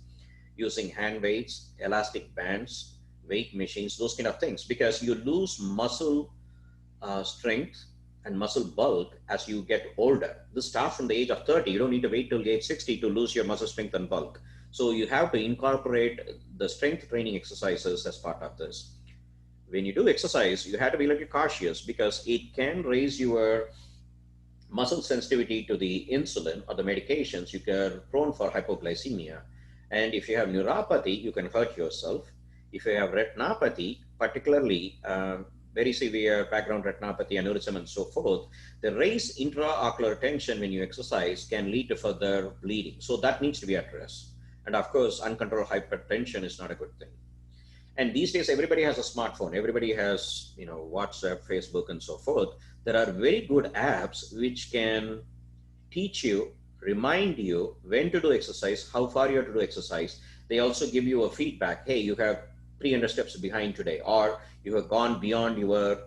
using hand weights, elastic bands, weight machines, those kind of things, because you lose muscle strength and muscle bulk as you get older. This starts from the age of 30. You don't need to wait till age 60 to lose your muscle strength and bulk. So you have to incorporate the strength training exercises as part of this. When you do exercise, you have to be a little cautious because it can raise your muscle sensitivity to the insulin or the medications. You are prone for hypoglycemia. And if you have neuropathy, you can hurt yourself. If you have retinopathy, particularly very severe background retinopathy, aneurysm, and so forth, the raised intraocular tension when you exercise can lead to further bleeding. So that needs to be addressed. And of course, uncontrolled hypertension is not a good thing. And these days, everybody has a smartphone. Everybody has, WhatsApp, Facebook, and so forth. There are very good apps which can teach you, remind you when to do exercise, how far you have to do exercise. They also give you a feedback. Hey, you have 300 steps behind today, or you have gone beyond your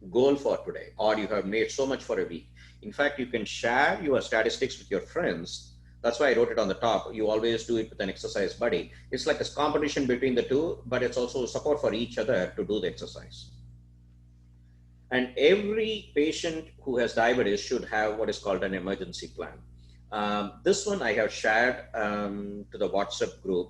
goal for today, or you have made so much for a week. In fact, you can share your statistics with your friends That's why I wrote it on the top. You always do it with an exercise buddy. It's like a competition between the two, but it's also support for each other to do the exercise. And every patient who has diabetes should have what is called an emergency plan. This one I have shared to the WhatsApp group.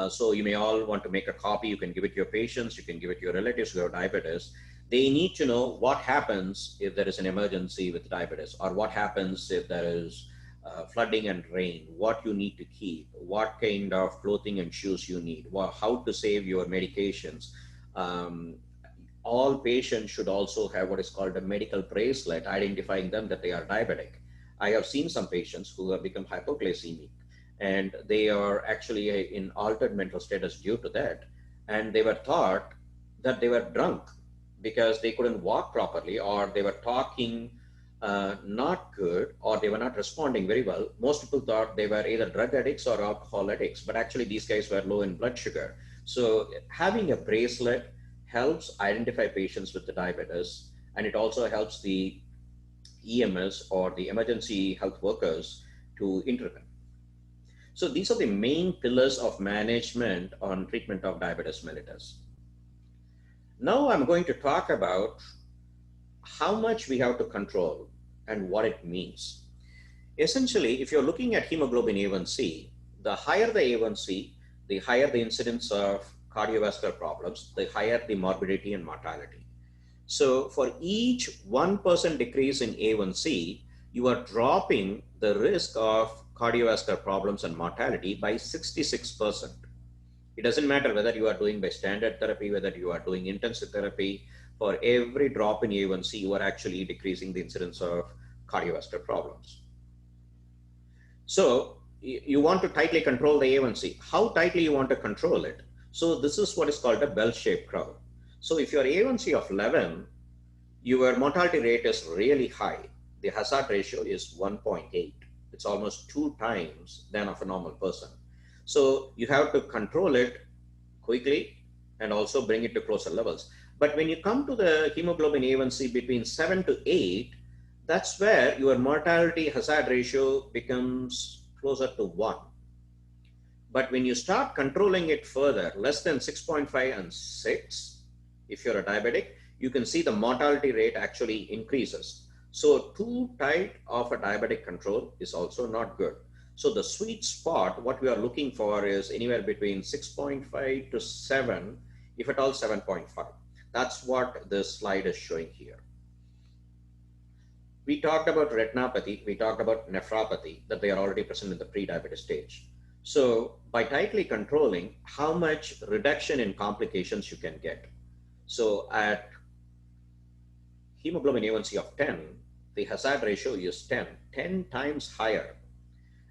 So you may all want to make a copy. You can give it to your patients. You can give it to your relatives who have diabetes. They need to know what happens if there is an emergency with diabetes, or what happens if there is flooding and rain, what you need to keep, what kind of clothing and shoes you need, how to save your medications. All patients should also have what is called a medical bracelet identifying them that they are diabetic. I have seen some patients who have become hypoglycemic, and they are actually in altered mental status due to that. And they were thought that they were drunk because they couldn't walk properly, or they were talking not good, or they were not responding very well. Most people thought they were either drug addicts or alcohol addicts, but actually these guys were low in blood sugar. So having a bracelet helps identify patients with the diabetes, and it also helps the EMS or the emergency health workers to intervene. So these are the main pillars of management on treatment of diabetes mellitus. Now I'm going to talk about how much we have to control and what it means. Essentially, if you're looking at hemoglobin A1C, the higher the A1C, the higher the incidence of cardiovascular problems, the higher the morbidity and mortality. So for each 1% decrease in A1C, you are dropping the risk of cardiovascular problems and mortality by 66%. It doesn't matter whether you are doing by standard therapy, whether you are doing intensive therapy. For every drop in A1C, you are actually decreasing the incidence of cardiovascular problems. So you want to tightly control the A1C. How tightly you want to control it? So this is what is called a bell-shaped curve. So if your A1C of 11, your mortality rate is really high. The hazard ratio is 1.8. It's almost 2 times than of a normal person. So you have to control it quickly and also bring it to closer levels. But when you come to the hemoglobin A1C between 7 to 8, that's where your mortality hazard ratio becomes closer to 1. But when you start controlling it further, less than 6.5 and 6, if you're a diabetic, you can see the mortality rate actually increases. So too tight of a diabetic control is also not good. So the sweet spot, what we are looking for is anywhere between 6.5 to 7, if at all 7.5. That's what this slide is showing here. We talked about retinopathy, we talked about nephropathy, that they are already present in the pre-diabetes stage. So by tightly controlling how much reduction in complications you can get. So at hemoglobin A1C of 10, the hazard ratio is 10 times higher.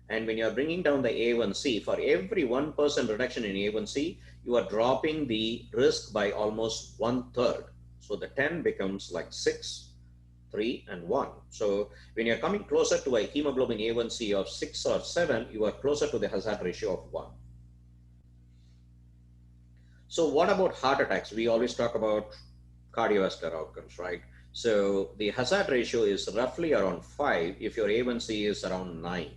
And when you're bringing down the A1C, for every 1% reduction in A1C, you are dropping the risk by almost 1/3. So the 10 becomes like 6, 3, and 1. So when you're coming closer to a hemoglobin A1C of 6 or 7, you are closer to the hazard ratio of 1. So what about heart attacks? We always talk about cardiovascular outcomes, right? So the hazard ratio is roughly around 5 if your A1C is around 9.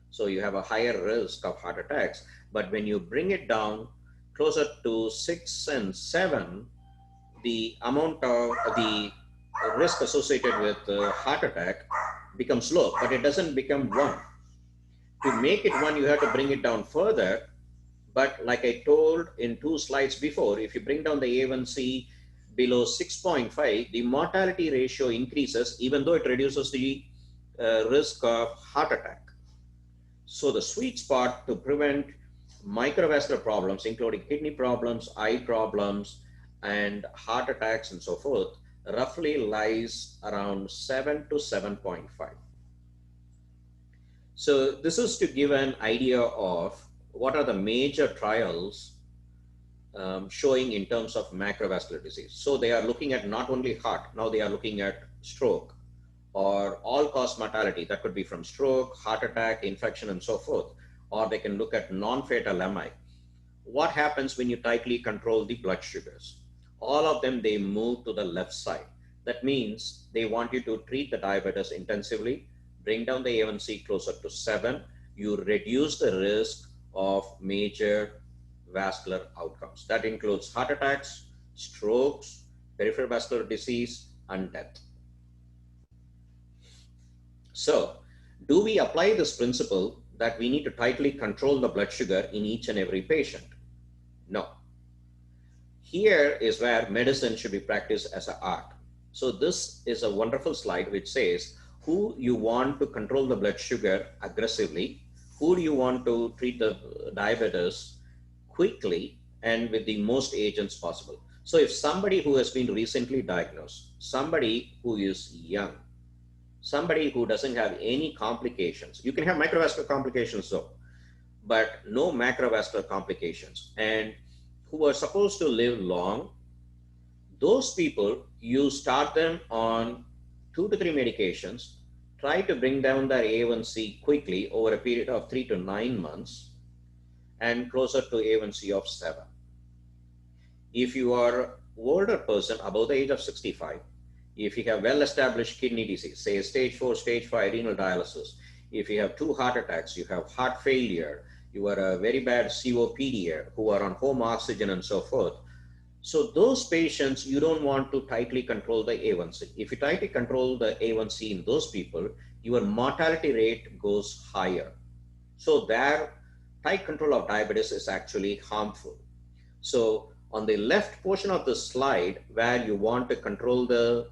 So you have a higher risk of heart attacks. But when you bring it down closer to 6 and 7, the amount of the risk associated with heart attack becomes low, but it doesn't become 1. To make it 1, you have to bring it down further. But like I told in 2 slides before, if you bring down the A1C below 6.5, the mortality ratio increases, even though it reduces the risk of heart attack. So the sweet spot to prevent microvascular problems, including kidney problems, eye problems, and heart attacks and so forth, roughly lies around 7 to 7.5. So this is to give an idea of what are the major trials showing in terms of macrovascular disease. So they are looking at not only heart, now they are looking at stroke or all-cause mortality. That could be from stroke, heart attack, infection, and so forth. Or they can look at non-fatal MI. What happens when you tightly control the blood sugars? All of them, they move to the left side. That means they want you to treat the diabetes intensively, bring down the A1C closer to 7, you reduce the risk of major vascular outcomes. That includes heart attacks, strokes, peripheral vascular disease, and death. So, do we apply this principle that we need to tightly control the blood sugar in each and every patient? No. Here is where medicine should be practiced as an art. So this is a wonderful slide which says who you want to control the blood sugar aggressively, who do you want to treat the diabetes quickly and with the most agents possible. So if somebody who has been recently diagnosed, somebody who is young, somebody who doesn't have any complications, you can have microvascular complications though, but no macrovascular complications, and who are supposed to live long, those people, you start them on 2 to 3 medications, try to bring down their A1C quickly over a period of 3 to 9 months, and closer to A1C of 7. If you are an older person above the age of 65, if you have well-established kidney disease, say stage 4, stage 5 renal dialysis, if you have 2 heart attacks, you have heart failure, you are a very bad COPD who are on home oxygen and so forth. So those patients, you don't want to tightly control the A1C. If you tightly control the A1C in those people, your mortality rate goes higher. So their tight control of diabetes is actually harmful. So on the left portion of the slide, where you want to control the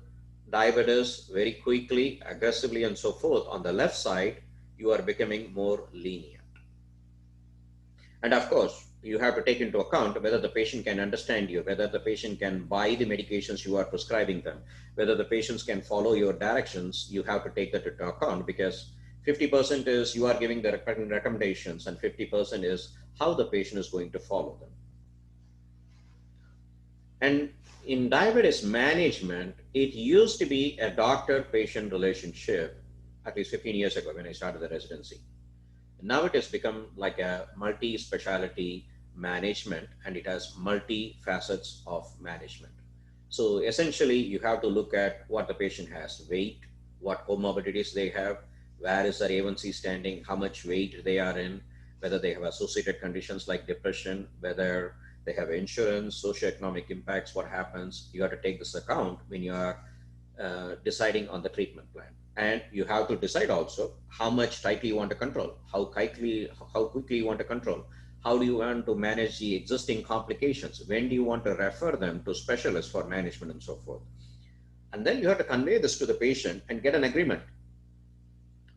diabetes very quickly, aggressively, and so forth, on the left side, you are becoming more lenient. And of course, you have to take into account whether the patient can understand you, whether the patient can buy the medications you are prescribing them, whether the patients can follow your directions. You have to take that into account, because 50% is you are giving the recommendations and 50% is how the patient is going to follow them. And in diabetes management, it used to be a doctor-patient relationship at least 15 years ago when I started the residency. Now it has become like a multi-specialty management, and it has multi-facets of management. So essentially, you have to look at what the patient has, weight, what comorbidities they have, where is their A1C standing, how much weight they are in, whether they have associated conditions like depression, whether they have insurance, socioeconomic impacts, what happens. You have to take this account when you are deciding on the treatment plan. And you have to decide also how much tightly you want to control, how quickly you want to control, how do you want to manage the existing complications, when do you want to refer them to specialists for management and so forth. And then you have to convey this to the patient and get an agreement,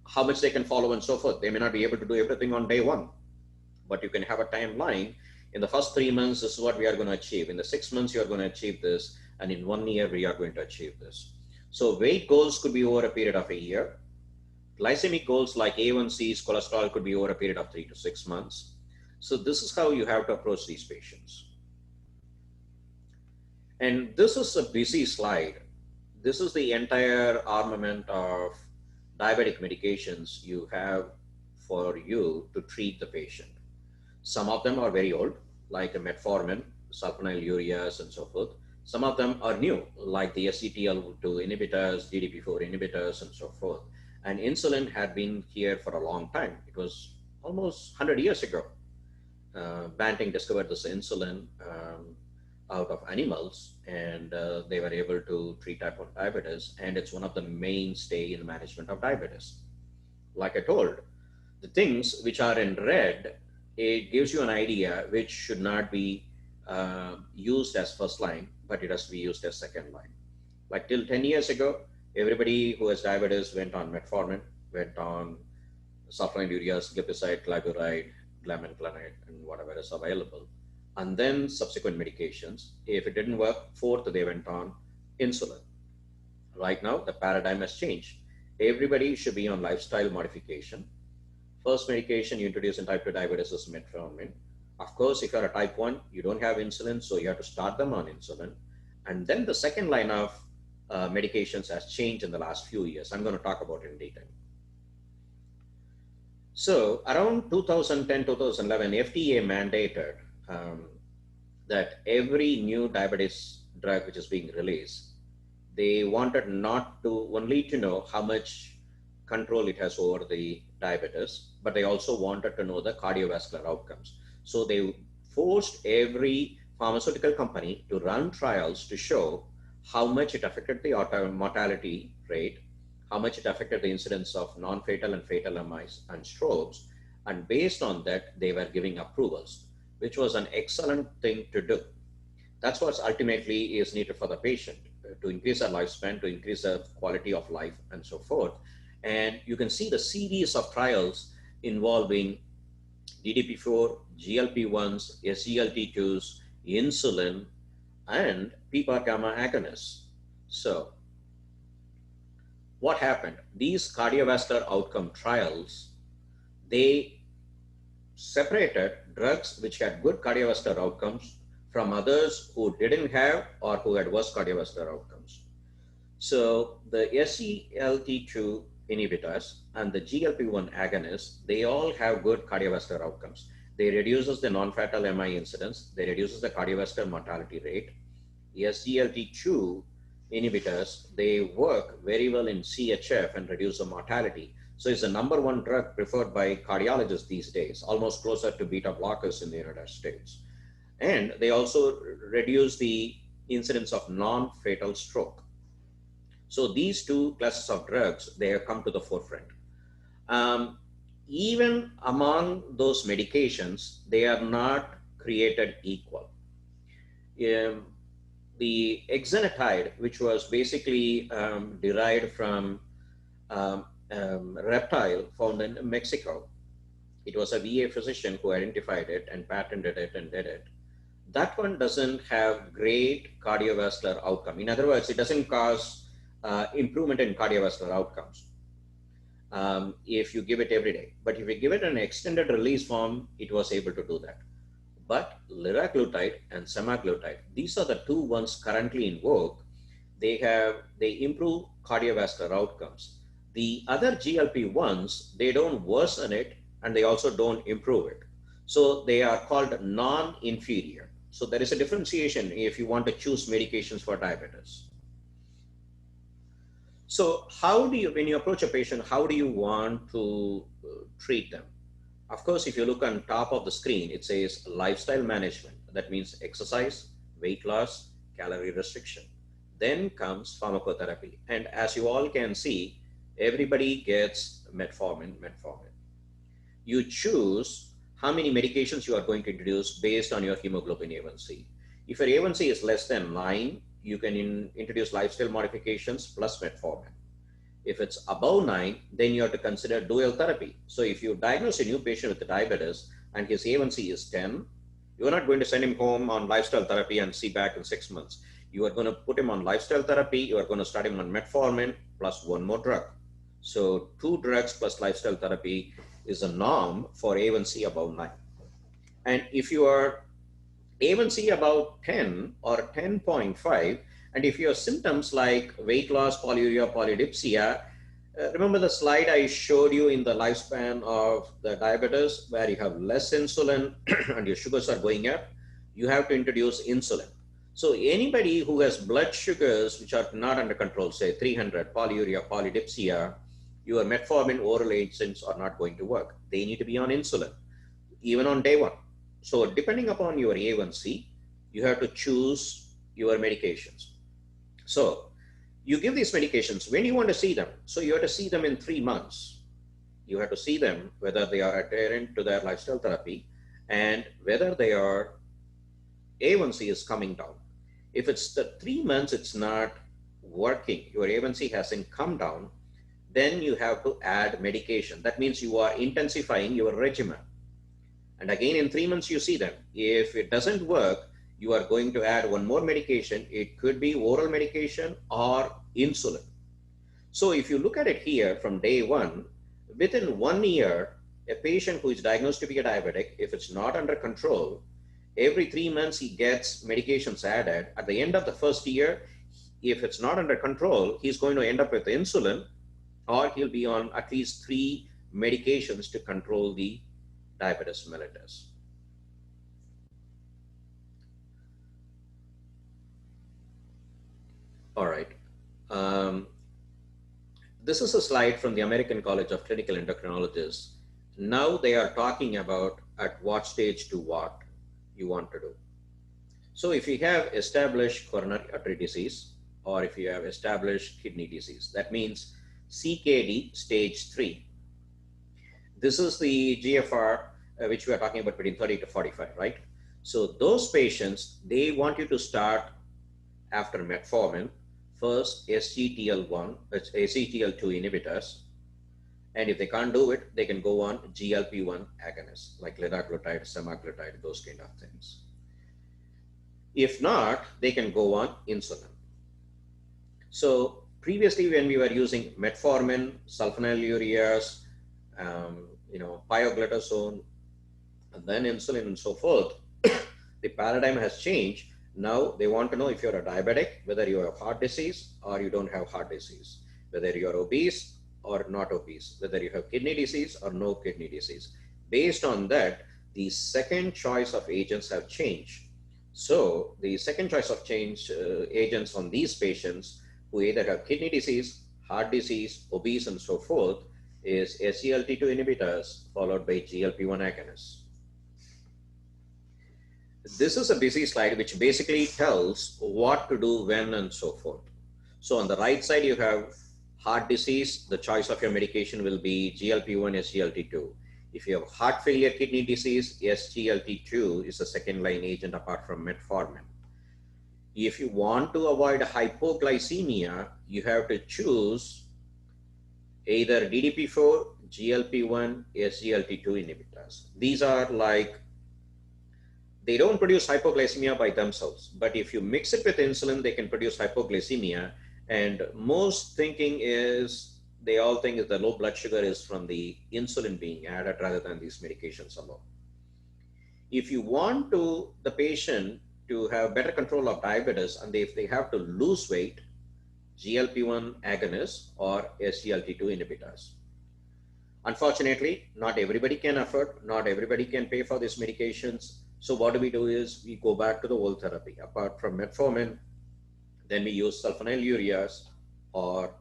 how much they can follow and so forth. They may not be able to do everything on day one, but you can have a timeline. In the first 3 months, this is what we are going to achieve. In the 6 months, you are going to achieve this. And in 1 year, we are going to achieve this. So weight goals could be over a period of a year. Glycemic goals like A1Cs, cholesterol could be over a period of 3 to 6 months. So this is how you have to approach these patients. And this is a busy slide. This is the entire armament of diabetic medications you have for you to treat the patient. Some of them are very old, like a metformin, sulfonylureas, and so forth. Some of them are new, like the SGLT2 inhibitors, DDP4 inhibitors, and so forth. And insulin had been here for a long time. It was almost 100 years ago. Banting discovered this insulin out of animals, and they were able to treat type 1 diabetes, and it's one of the mainstay in the management of diabetes. Like I told, the things which are in red, it gives you an idea which should not be used as first line, but it has to be used as second line. Like till 10 years ago, everybody who has diabetes went on metformin, went on sulfonylureas, glipizide, glyburide, glamiclanide, and whatever is available. And then subsequent medications. If it didn't work, fourth, they went on insulin. Right now, the paradigm has changed. Everybody should be on lifestyle modification. First medication you introduce in type 2 diabetes is metformin. Of course, if you're a type 1, you don't have insulin, so you have to start them on insulin. And then the second line of medications has changed in the last few years. I'm going to talk about it in detail. So around 2010, 2011, FDA mandated that every new diabetes drug which is being released, they wanted not to only to know how much control it has over the diabetes, but they also wanted to know the cardiovascular outcomes. So they forced every pharmaceutical company to run trials to show how much it affected the mortality rate, how much it affected the incidence of non-fatal and fatal MIs and strokes. And based on that, they were giving approvals, which was an excellent thing to do. That's what ultimately is needed for the patient to increase their lifespan, to increase the quality of life, and so forth. And you can see the series of trials involving DDP4, GLP-1s, SGLT2s, insulin, and PPAR gamma agonists. So what happened? These cardiovascular outcome trials, they separated drugs which had good cardiovascular outcomes from others who didn't have or who had worse cardiovascular outcomes. So the SGLT2 inhibitors and the GLP-1 agonists, they all have good cardiovascular outcomes. They reduces the non-fatal MI incidence, they reduces the cardiovascular mortality rate. The SGLT2 inhibitors, they work very well in CHF and reduce the mortality. So it's the number one drug preferred by cardiologists these days, almost closer to beta blockers in the United States. And they also reduce the incidence of non-fatal stroke. So these two classes of drugs, they have come to the forefront. Even among those medications, they are not created equal. The exenatide, which was basically derived from reptile found in Mexico, it was a VA physician who identified it and patented it and did it. That one doesn't have great cardiovascular outcome. In other words, it doesn't cause improvement in cardiovascular outcomes if you give it every day. But if you give it an extended release form, it was able to do that. But liraglutide and semaglutide, these are the two ones currently in vogue. They improve cardiovascular outcomes. The other GLP-1s, they don't worsen it and they also don't improve it. So they are called non-inferior. So there is a differentiation if you want to choose medications for diabetes. So how do you, when you approach a patient, how do you want to treat them? Of course, if you look on top of the screen, it says lifestyle management. That means exercise, weight loss, calorie restriction. Then comes pharmacotherapy. And as you all can see, everybody gets metformin. You choose how many medications you are going to introduce based on your hemoglobin A1C. If your A1C is less than 9, you can introduce lifestyle modifications plus metformin. If it's above 9, then you have to consider dual therapy. So if you diagnose a new patient with diabetes and his A1C is 10, you're not going to send him home on lifestyle therapy and see back in 6 months. You are going to put him on lifestyle therapy. You are going to start him on metformin plus one more drug. So 2 drugs plus lifestyle therapy is a norm for A1C above 9. And if you are A1C about 10 or 10.5, and if you have symptoms like weight loss, polyuria, polydipsia, remember the slide I showed you in the lifespan of the diabetes where you have less insulin and your sugars are going up, you have to introduce insulin. So anybody who has blood sugars which are not under control, say 300, polyuria, polydipsia, your metformin oral agents are not going to work. They need to be on insulin, even on day 1. So depending upon your A1C, you have to choose your medications. So you give these medications. When you want to see them? So you have to see them in 3 months. You have to see them whether they are adherent to their lifestyle therapy and whether their A1C is coming down. If it's the 3 months it's not working, your A1C hasn't come down, then you have to add medication. That means you are intensifying your regimen. And again, in 3 months, you see them. If it doesn't work, you are going to add one more medication. It could be oral medication or insulin. So if you look at it here from day 1, within 1 year, a patient who is diagnosed to be a diabetic, if it's not under control, every 3 months he gets medications added. At the end of the first year, if it's not under control, he's going to end up with insulin, or he'll be on at least 3 medications to control the diabetes mellitus. All right. This is a slide from the American College of Clinical Endocrinologists. Now they are talking about at what stage to what you want to do. So if you have established coronary artery disease, or if you have established kidney disease, that means CKD stage 3. This is the GFR, which we are talking about between 30 to 45, right? So those patients, they want you to start after metformin, first SGTL1, SGTL2 inhibitors. And if they can't do it, they can go on GLP-1 agonists, like liraglutide, semaglutide, those kind of things. If not, they can go on insulin. So previously, when we were using metformin, sulfonylureas, pioglitazone, and then insulin and so forth, the paradigm has changed. Now they want to know if you're a diabetic, whether you have heart disease or you don't have heart disease, whether you're obese or not obese, whether you have kidney disease or no kidney disease. Based on that, the second choice of agents have changed. So the second choice of agents on these patients who either have kidney disease, heart disease, obese, and so forth is SGLT2 inhibitors followed by GLP-1 agonists. This is a busy slide which basically tells what to do when and so forth. So on the right side, you have heart disease. The choice of your medication will be GLP-1, SGLT2. If you have heart failure, kidney disease, SGLT2 is a second line agent apart from metformin. If you want to avoid hypoglycemia, you have to choose either DDP4, GLP-1, SGLT2 inhibitors. These are like, they don't produce hypoglycemia by themselves, but if you mix it with insulin, they can produce hypoglycemia. And most thinking is, they all think is the low blood sugar is from the insulin being added rather than these medications alone. If you want the patient to have better control of diabetes, and if they have to lose weight, GLP-1 agonists or SGLT2 inhibitors. Unfortunately, not everybody can afford, not everybody can pay for these medications. So what do? Is we go back to the old therapy. Apart from metformin, then we use sulfonylureas or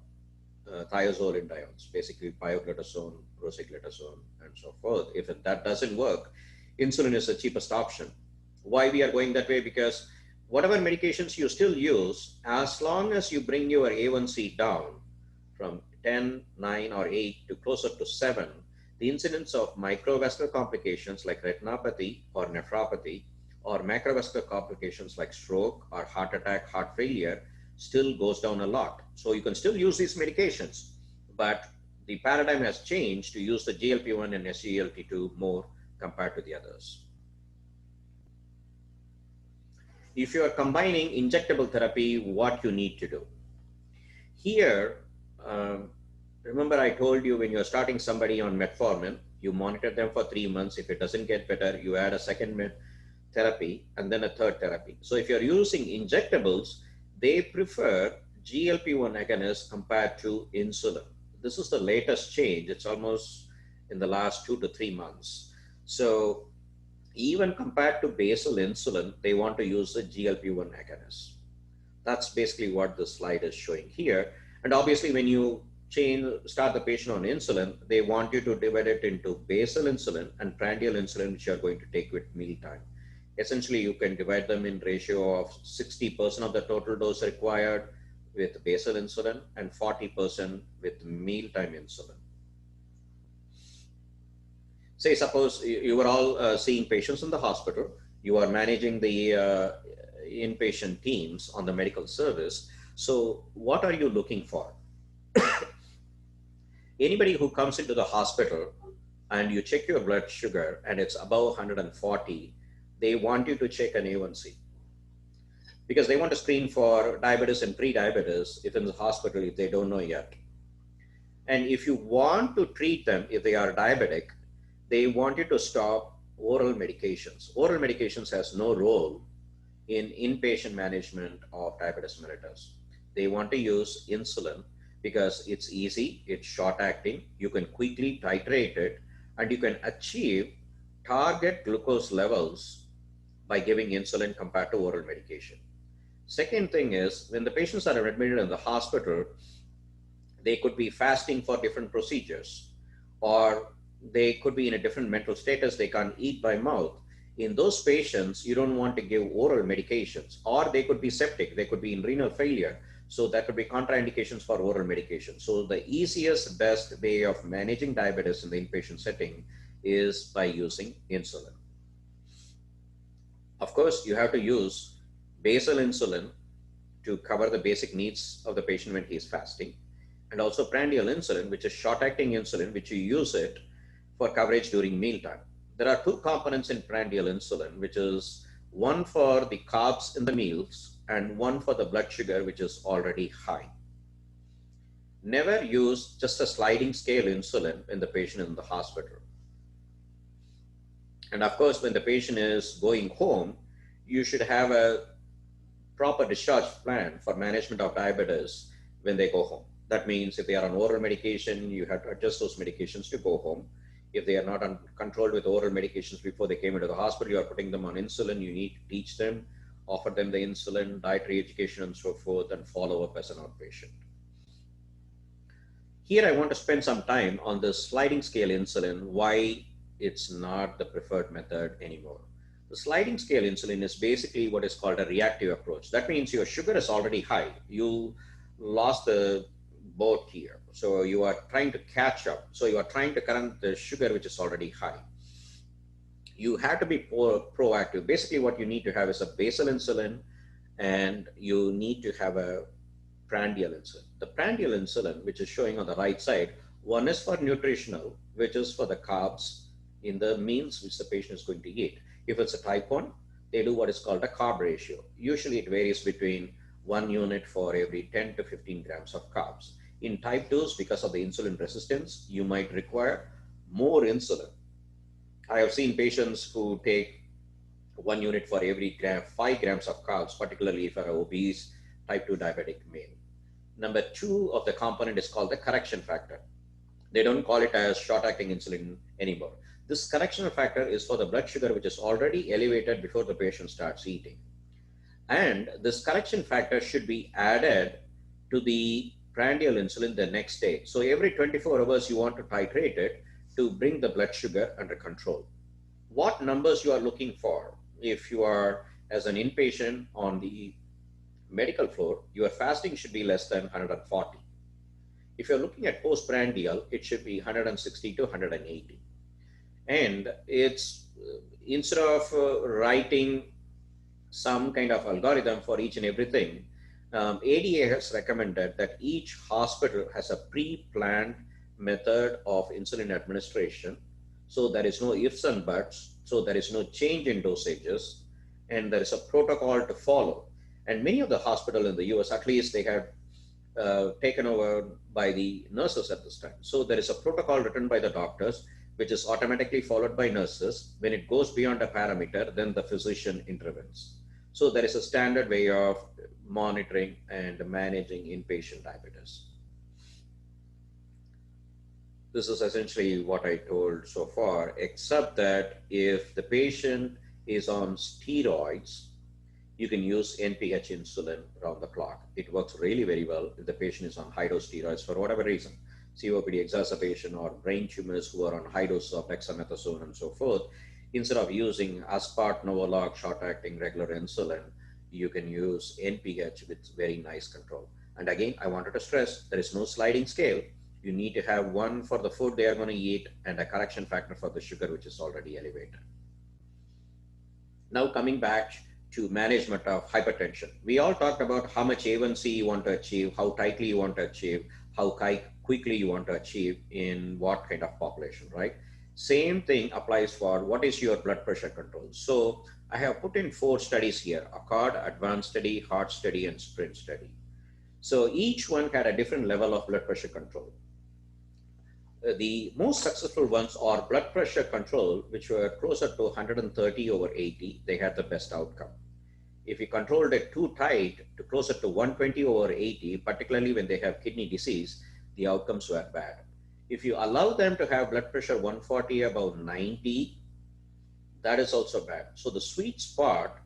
thiazolidines, basically pioglitazone, rosiglitazone, and so forth. If that doesn't work, insulin is the cheapest option. Why we are going that way? Because whatever medications you still use, as long as you bring your A1C down from 10, 9, or 8 to closer to 7, the incidence of microvascular complications like retinopathy or nephropathy, or macrovascular complications like stroke or heart attack, heart failure, still goes down a lot. So you can still use these medications, but the paradigm has changed to use the GLP-1 and SGLT2 more compared to the others. If you are combining injectable therapy, what you need to do. Here, remember I told you when you're starting somebody on metformin, you monitor them for 3 months. If it doesn't get better, you add a second therapy and then a third therapy. So if you're using injectables, they prefer GLP-1 agonists compared to insulin. This is the latest change. It's almost in the last 2 to 3 months. So even compared to basal insulin, they want to use the GLP-1 agonist. That's basically what the slide is showing here. And obviously when you start the patient on insulin, they want you to divide it into basal insulin and prandial insulin, which you're going to take with mealtime. Essentially, you can divide them in ratio of 60% of the total dose required with basal insulin and 40% with mealtime insulin. Say, suppose you were all seeing patients in the hospital, you are managing the inpatient teams on the medical service. So what are you looking for? Anybody who comes into the hospital and you check your blood sugar and it's above 140, they want you to check an A1C because they want to screen for diabetes and pre-diabetes if in the hospital if they don't know yet. And if you want to treat them, if they are diabetic, they want you to stop oral medications. Oral medications has no role in inpatient management of diabetes mellitus. They want to use insulin because it's easy, it's short acting, you can quickly titrate it, and you can achieve target glucose levels by giving insulin compared to oral medication. Second thing is, when the patients are admitted in the hospital, They could be fasting for different procedures, or they could be in a different mental status. They can't eat by mouth. In those patients, you don't want to give oral medications, or they could be septic, they could be in renal failure. So that could be contraindications for oral medication. So the easiest, best way of managing diabetes in the inpatient setting is by using insulin. Of course, you have to use basal insulin to cover the basic needs of the patient when he is fasting, and also prandial insulin, which is short-acting insulin, which you use it for coverage during mealtime. There are two components in prandial insulin, which is one for the carbs in the meals and one for the blood sugar, which is already high. Never use just a sliding scale insulin when the patient is in the hospital. And of course, when the patient is going home, you should have a proper discharge plan for management of diabetes when they go home. That means if they are on oral medication, you have to adjust those medications to go home. If they are not controlled with oral medications before they came into the hospital, you are putting them on insulin, you need to teach them, offer them the insulin, dietary education, and so forth, and follow up as an outpatient. Here I want to spend some time on this sliding scale insulin, why it's not the preferred method anymore. The sliding scale insulin is basically what is called a reactive approach. That means your sugar is already high. You lost the boat here. So you are trying to catch up. So you are trying to current the sugar which is already high. You have to be proactive. Basically what you need to have is a basal insulin, and you need to have a prandial insulin. The prandial insulin, which is showing on the right side, one is for nutritional, which is for the carbs in the meals which the patient is going to eat. If it's a type 1, they do what is called a carb ratio. Usually it varies between 1 unit for every 10 to 15 grams of carbs. In type 2s, because of the insulin resistance, you might require more insulin. I have seen patients who take 1 unit for every 5 grams of carbs, particularly if are obese type 2 diabetic male. Number 2 of the component is called the correction factor. They don't call it as short-acting insulin anymore. This correctional factor is for the blood sugar, which is already elevated before the patient starts eating. And this correction factor should be added to the prandial insulin the next day. So every 24 hours, you want to titrate it to bring the blood sugar under control. What numbers you are looking for? If you are as an inpatient on the medical floor, your fasting should be less than 140. If you're looking at postprandial, it should be 160 to 180. And it's instead of writing some kind of algorithm for each and everything, ADA has recommended that each hospital has a pre-planned method of insulin administration. So there is no ifs and buts. So there is no change in dosages, and there is a protocol to follow. And many of the hospitals in the US, at least they have taken over by the nurses at this time. So there is a protocol written by the doctors, which is automatically followed by nurses. When it goes beyond a parameter, then the physician intervenes. So there is a standard way of monitoring and managing inpatient diabetes. This is essentially what I told so far, except that if the patient is on steroids, you can use NPH insulin around the clock. It works really very well if the patient is on high dose steroids for whatever reason, COPD exacerbation or brain tumors who are on high doses of dexamethasone and so forth. Instead of using Aspart, Novolog, short-acting regular insulin, you can use NPH with very nice control. And again, I wanted to stress, there is no sliding scale. You need to have one for the food they are going to eat and a correction factor for the sugar, which is already elevated. Now coming back to management of hypertension. We all talked about how much A1C you want to achieve, how tightly you want to achieve, how quickly you want to achieve in what kind of population, right? Same thing applies for what is your blood pressure control. So I have put in 4 studies here: ACCORD, Advanced Study, Heart Study, and Sprint Study. So each one had a different level of blood pressure control. The most successful ones are blood pressure control, which were closer to 130 over 80. They had the best outcome. If you controlled it too tight to closer to 120 over 80, particularly when they have kidney disease, the outcomes were bad. If you allow them to have blood pressure 140 above 90, that is also bad. So the sweet spot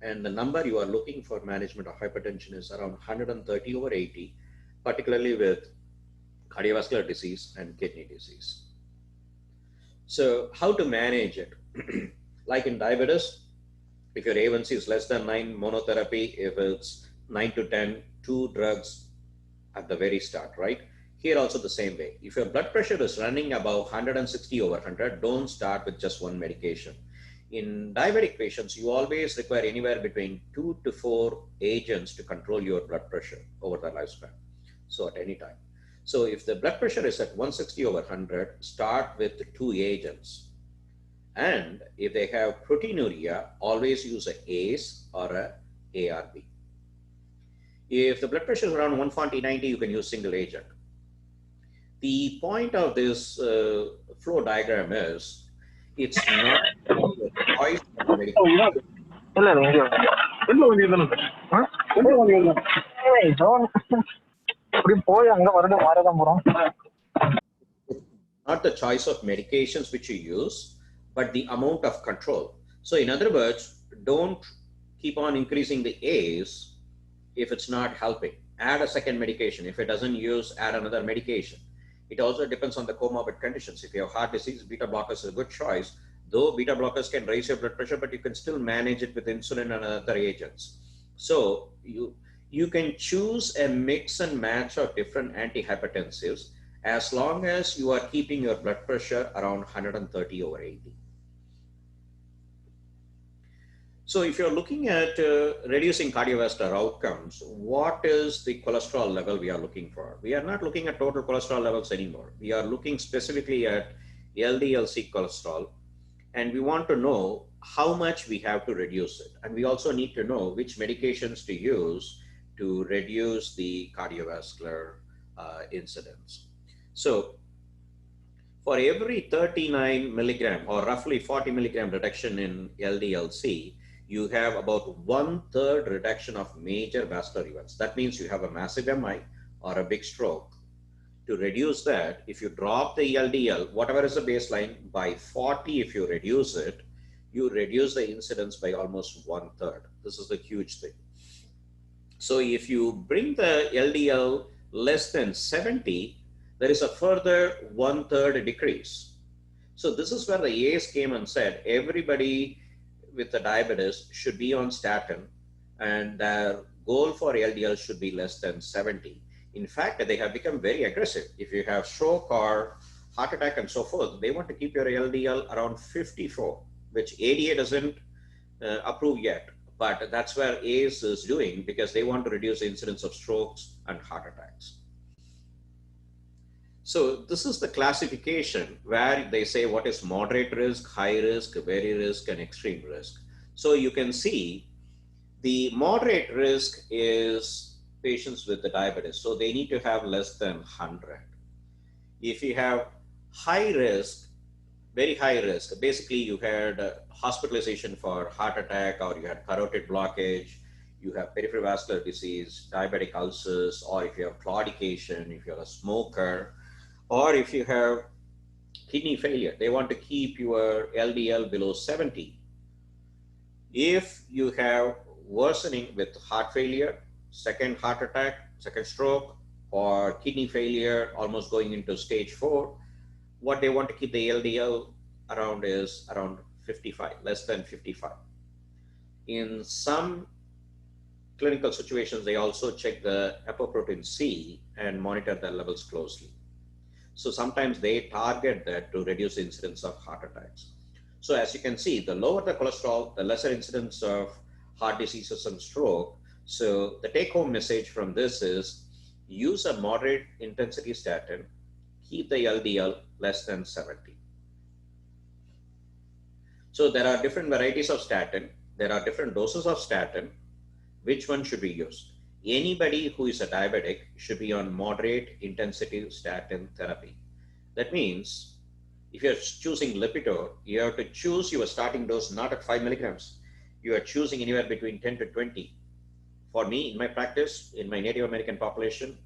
and the number you are looking for management of hypertension is around 130 over 80, particularly with cardiovascular disease, and kidney disease. So how to manage it? Like in diabetes, if your A1C is less than 9, monotherapy. If it's 9 to 10, two drugs at the very start, right? Here also the same way. If your blood pressure is running above 160 over 100, don't start with just one medication. In diabetic patients, you always require anywhere between 2 to 4 agents to control your blood pressure over the lifespan. So at any time. So if the blood pressure is at 160 over 100, start with 2 agents. And if they have proteinuria, always use a ACE or a ARB. If the blood pressure is around 140/90, you can use single agent. The point of this flow diagram is it's not a choice of medication. Not the choice of medications which you use, but the amount of control. So in other words, don't keep on increasing the A's if it's not helping. Add a second medication. If it doesn't use, add another medication. It also depends on the comorbid conditions. If you have heart disease, beta blockers is a good choice. Though beta blockers can raise your blood pressure, but you can still manage it with insulin and other agents. So you can choose a mix and match of different antihypertensives as long as you are keeping your blood pressure around 130 over 80. So if you're looking at reducing cardiovascular outcomes, what is the cholesterol level we are looking for? We are not looking at total cholesterol levels anymore. We are looking specifically at LDL-C cholesterol, and we want to know how much we have to reduce it. And we also need to know which medications to use to reduce the cardiovascular incidence. So for every 39 milligram or roughly 40 milligram reduction in LDL-C, you have about 1/3 reduction of major vascular events. That means you have a massive MI or a big stroke. To reduce that, if you drop the LDL, whatever is the baseline, by 40, if you reduce it, you reduce the incidence by almost 1/3. This is a huge thing. So if you bring the LDL less than 70, there is a further 1/3 decrease. So this is where the ACE came and said, everybody with the diabetes should be on statin, and their goal for LDL should be less than 70. In fact, they have become very aggressive. If you have stroke or heart attack and so forth, they want to keep your LDL around 54, which ADA doesn't approve yet. But that's where ACE is doing, because they want to reduce the incidence of strokes and heart attacks. So this is the classification where they say what is moderate risk, high risk, very risk, and extreme risk. So you can see the moderate risk is patients with the diabetes. So they need to have less than 100. If you have high risk, very high risk, basically you had hospitalization for heart attack, or you had carotid blockage, you have peripheral vascular disease, diabetic ulcers, or if you have claudication, if you're a smoker, or if you have kidney failure, they want to keep your LDL below 70. If you have worsening with heart failure, second heart attack, second stroke, or kidney failure almost going into stage 4, what they want to keep the LDL around is around 55, less than 55. In some clinical situations, they also check the apoprotein C and monitor their levels closely. So sometimes they target that to reduce the incidence of heart attacks. So as you can see, the lower the cholesterol, the lesser incidence of heart diseases and stroke. So the take-home message from this is use a moderate intensity statin, keep the LDL less than 70. So there are different varieties of statin. There are different doses of statin. Which one should be used? Anybody who is a diabetic should be on moderate intensity statin therapy. That means if you're choosing Lipitor, you have to choose your starting dose not at 5 milligrams. You are choosing anywhere between 10 to 20. For me, in my practice, in my Native American population,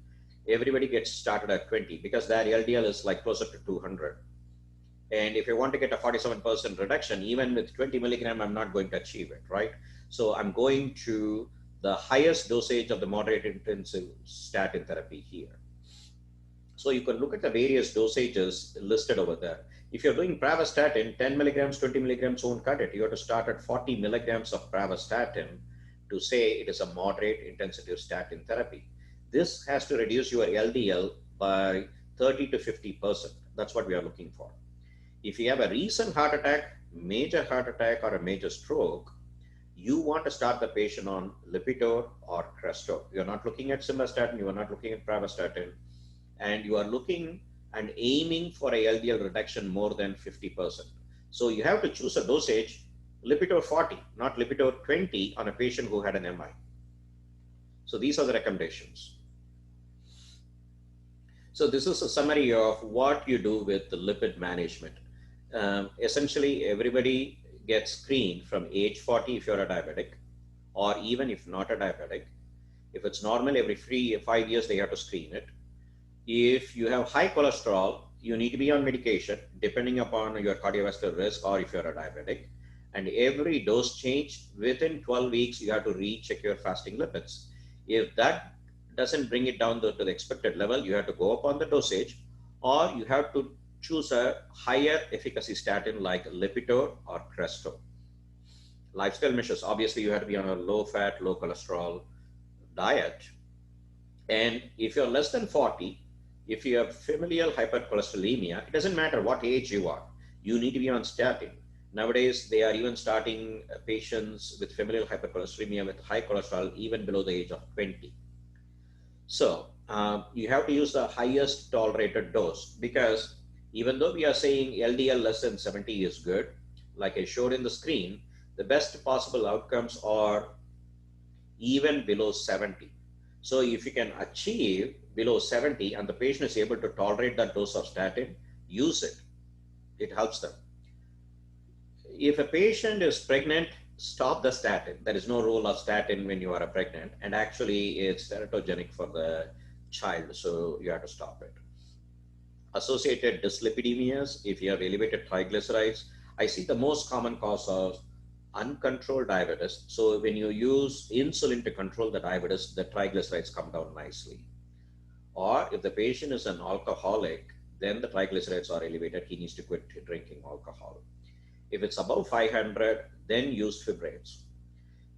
everybody gets started at 20 because their LDL is like closer to 200. And if you want to get a 47% reduction, even with 20 milligram, I'm not going to achieve it, right? So I'm going to the highest dosage of the moderate intensive statin therapy here. So you can look at the various dosages listed over there. If you're doing pravastatin, 10 milligrams, 20 milligrams won't cut it. You have to start at 40 milligrams of pravastatin to say it is a moderate intensity of statin therapy. This has to reduce your LDL by 30 to 50%. That's what we are looking for. If you have a recent heart attack, major heart attack, or a major stroke, you want to start the patient on Lipitor or Crestor. You're not looking at simvastatin, you are not looking at pravastatin, and you are looking and aiming for a LDL reduction more than 50%. So you have to choose a dosage, Lipitor 40, not Lipitor 20 on a patient who had an MI. So these are the recommendations. So this is a summary of what you do with the lipid management. Essentially, everybody gets screened from age 40 if you're a diabetic, or even if not a diabetic. If it's normal, every 5 years they have to screen it. If you have high cholesterol, you need to be on medication depending upon your cardiovascular risk or if you're a diabetic. And every dose change within 12 weeks, you have to recheck your fasting lipids. If that doesn't bring it down to the expected level, you have to go up on the dosage, or you have to choose a higher efficacy statin like Lipitor or Crestor. Lifestyle measures, obviously you have to be on a low fat, low cholesterol diet. And if you're less than 40, if you have familial hypercholesterolemia, it doesn't matter what age you are, you need to be on statin. Nowadays, they are even starting patients with familial hypercholesterolemia with high cholesterol even below the age of 20. So you have to use the highest tolerated dose, because even though we are saying LDL less than 70 is good, like I showed in the screen, the best possible outcomes are even below 70. So if you can achieve below 70 and the patient is able to tolerate that dose of statin, use it. It helps them. If a patient is pregnant, stop the statin. There is no role of statin when you are pregnant, and actually it's teratogenic for the child, so you have to stop it. Associated dyslipidemias, if you have elevated triglycerides, I see the most common cause of uncontrolled diabetes. So when you use insulin to control the diabetes, the triglycerides come down nicely. Or if the patient is an alcoholic, then the triglycerides are elevated. He needs to quit drinking alcohol. If it's above 500, then use fibrates.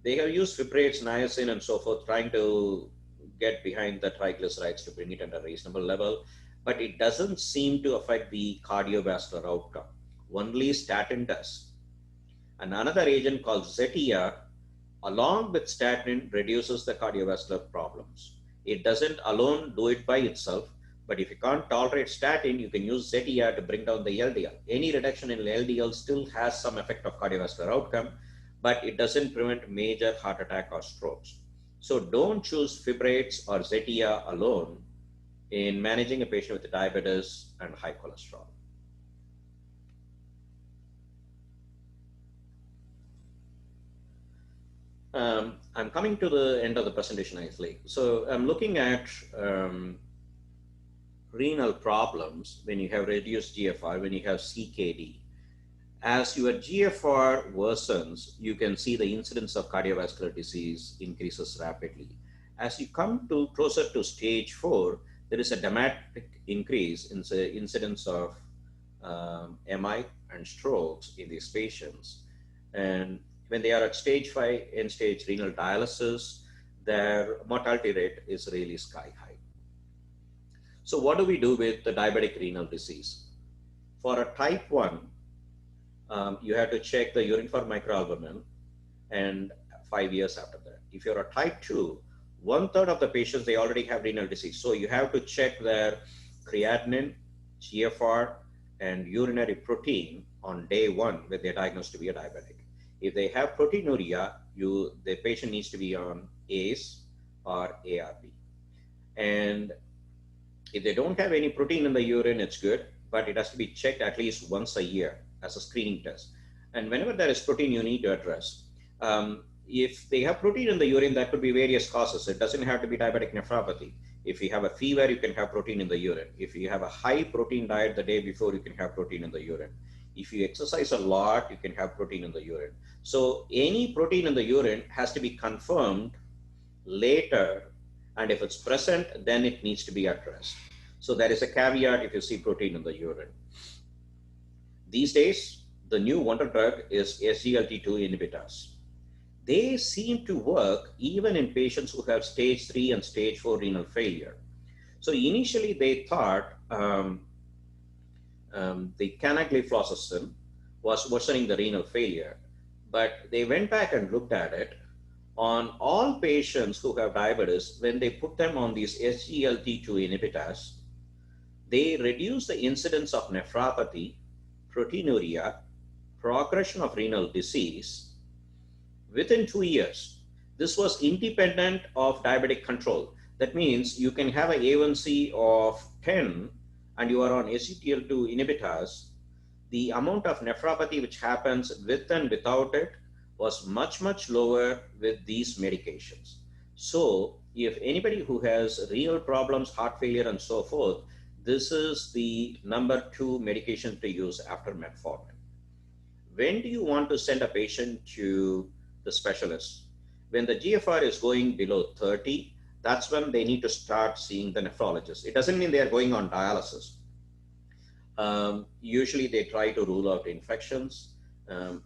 They have used fibrates, niacin, and so forth, trying to get behind the triglycerides to bring it at a reasonable level, but it doesn't seem to affect the cardiovascular outcome. Only statin does. And another agent called Zetia, along with statin, reduces the cardiovascular problems. It doesn't alone do it by itself, but if you can't tolerate statin, you can use Zetia to bring down the LDL. Any reduction in LDL still has some effect of cardiovascular outcome, but it doesn't prevent major heart attack or strokes. So don't choose fibrates or Zetia alone in managing a patient with diabetes and high cholesterol. I'm coming to the end of the presentation nicely. So I'm looking at renal problems when you have reduced GFR, when you have CKD. As your GFR worsens, you can see the incidence of cardiovascular disease increases rapidly. As you come to closer to stage 4, there is a dramatic increase in the incidence of MI and strokes in these patients. And when they are at stage 5, end-stage renal dialysis, their mortality rate is really sky high. So what do we do with the diabetic renal disease? For a type 1, you have to check the urine for microalbumin, and 5 years after that. If you're a type 2, 1/3 of the patients, they already have renal disease. So you have to check their creatinine, GFR, and urinary protein on day 1 when they're diagnosed to be a diabetic. If they have proteinuria, the patient needs to be on ACE or ARB. And if they don't have any protein in the urine, it's good, but it has to be checked at least once a year as a screening test. And whenever there is protein, you need to address. If they have protein in the urine, that could be various causes. It doesn't have to be diabetic nephropathy. If you have a fever, you can have protein in the urine. If you have a high protein diet the day before, you can have protein in the urine. If you exercise a lot, you can have protein in the urine. So any protein in the urine has to be confirmed later, and if it's present, then it needs to be addressed. So there is a caveat if you see protein in the urine. These days, the new wonder drug is SGLT2 inhibitors. They seem to work even in patients who have stage 3 and stage 4 renal failure. So initially they thought the canagliflozin was worsening the renal failure, but they went back and looked at it. On all patients who have diabetes, when they put them on these SGLT2 inhibitors, they reduce the incidence of nephropathy, proteinuria, progression of renal disease within 2 years. This was independent of diabetic control. That means you can have an A1C of 10 and you are on SGLT2 inhibitors. The amount of nephropathy which happens with and without it was much, much lower with these medications. So if anybody who has renal problems, heart failure, and so forth, this is the number 2 medication to use after metformin. When do you want to send a patient to the specialist? When the GFR is going below 30, that's when they need to start seeing the nephrologist. It doesn't mean they are going on dialysis. Usually they try to rule out infections,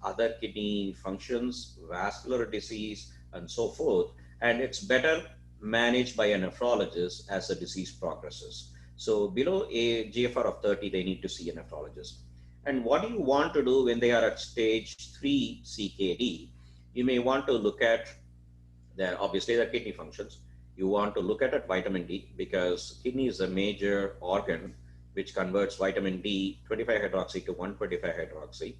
other kidney functions, vascular disease, and so forth. And it's better managed by a nephrologist as the disease progresses. So below a GFR of 30, they need to see a nephrologist. And what do you want to do when they are at stage 3 CKD? You may want to look at obviously the kidney functions. You want to look at vitamin D because kidney is a major organ which converts vitamin D 25 hydroxy to 125 hydroxy.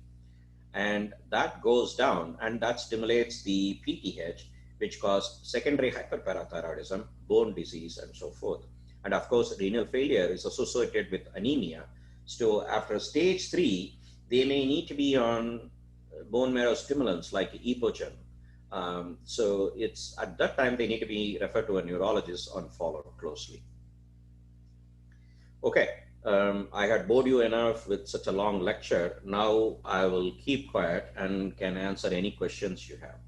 And that goes down and that stimulates the PTH, which causes secondary hyperparathyroidism, bone disease, and so forth. And of course, renal failure is associated with anemia. So after stage 3, they may need to be on bone marrow stimulants like epogen. So it's at that time they need to be referred to a neurologist and followed closely. Okay, I had bored you enough with such a long lecture. Now I will keep quiet and can answer any questions you have.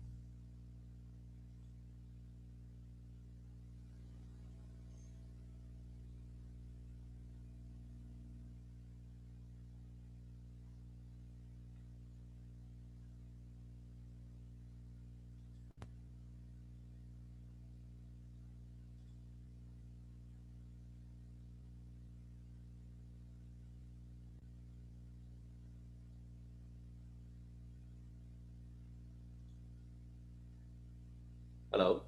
Hello.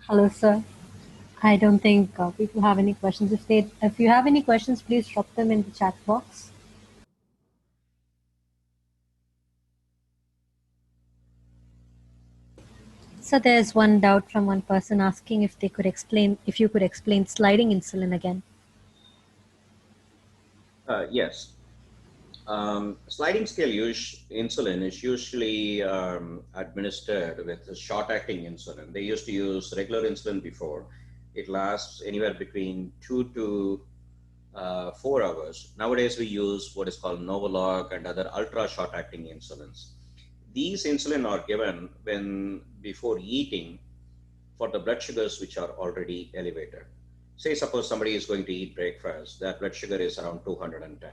Hello, sir. I don't think people have any questions. If you have any questions, please drop them in the chat box. So there's one doubt from one person asking if you could explain sliding insulin again. Yes. Sliding scale insulin is usually administered with short-acting insulin. They used to use regular insulin before. It lasts anywhere between 2 to 4 hours. Nowadays, we use what is called Novolog and other ultra short-acting insulins. These insulin are given before eating for the blood sugars which are already elevated. Say, suppose somebody is going to eat breakfast, their blood sugar is around 210.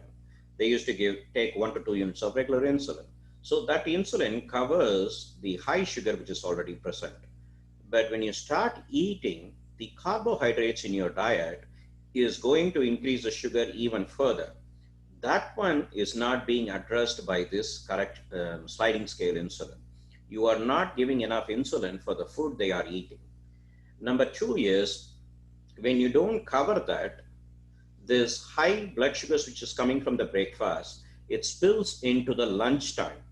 They used to take 1 to 2 units of regular insulin. So that insulin covers the high sugar which is already present. But when you start eating, the carbohydrates in your diet is going to increase the sugar even further. That one is not being addressed by this correct sliding scale insulin. You are not giving enough insulin for the food they are eating. Number 2 is when you don't cover that, this high blood sugars which is coming from the breakfast, it spills into the lunchtime.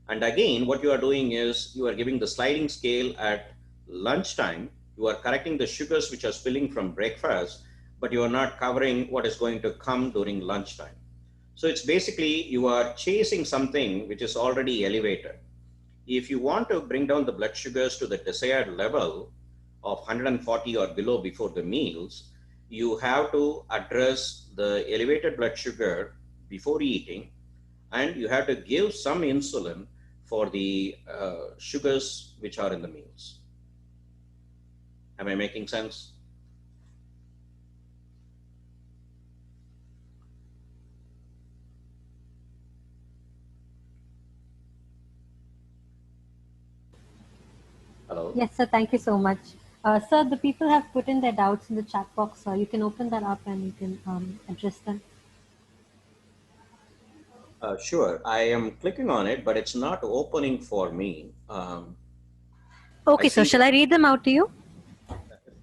And again, what you are doing is you are giving the sliding scale at lunchtime. You are correcting the sugars which are spilling from breakfast, but you are not covering what is going to come during lunchtime. So it's basically you are chasing something which is already elevated. If you want to bring down the blood sugars to the desired level of 140 or below before the meals, you have to address the elevated blood sugar before eating, and you have to give some insulin for the sugars which are in the meals. Am I making sense? Hello? Yes, sir. Thank you so much. Sir, the people have put in their doubts in the chat box. You can open that up and you can address them. Sure. I am clicking on it, but it's not opening for me. I Okay, so see shall I read them out to you?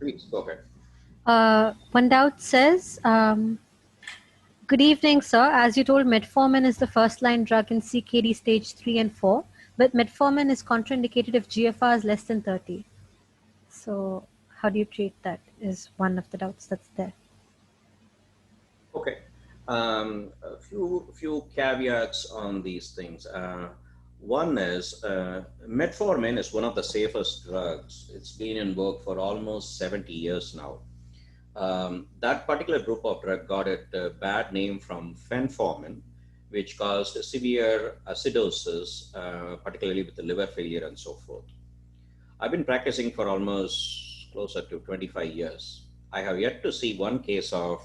Please go ahead. One doubt says, good evening, sir. As you told, metformin is the first-line drug in CKD stage 3 and 4, but metformin is contraindicated if GFR is less than 30. So how do you treat that is one of the doubts that's there. Okay. A few caveats on these things. One is metformin is one of the safest drugs. It's been in work for almost 70 years now. That particular group of drug got a bad name from fenformin, which caused severe acidosis, particularly with the liver failure and so forth. I've been practicing for almost closer to 25 years. I have yet to see one case of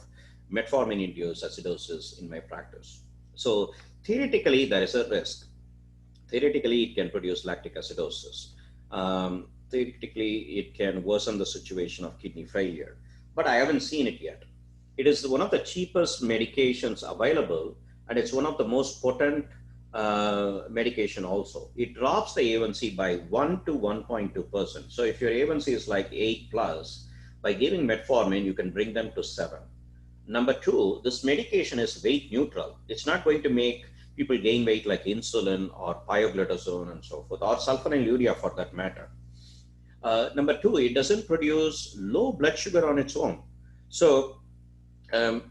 metformin-induced acidosis in my practice. So theoretically, there is a risk. Theoretically, it can produce lactic acidosis. Theoretically, it can worsen the situation of kidney failure, but I haven't seen it yet. It is one of the cheapest medications available, and it's one of the most potent medication also. It drops the A1C by 1 to 1.2%. So if your A1C is like 8 plus, by giving metformin, you can bring them to 7. Number two, this medication is weight neutral. It's not going to make people gain weight like insulin or pioglitazone and so forth, or sulfonylurea for that matter. Number two, it doesn't produce low blood sugar on its own. So the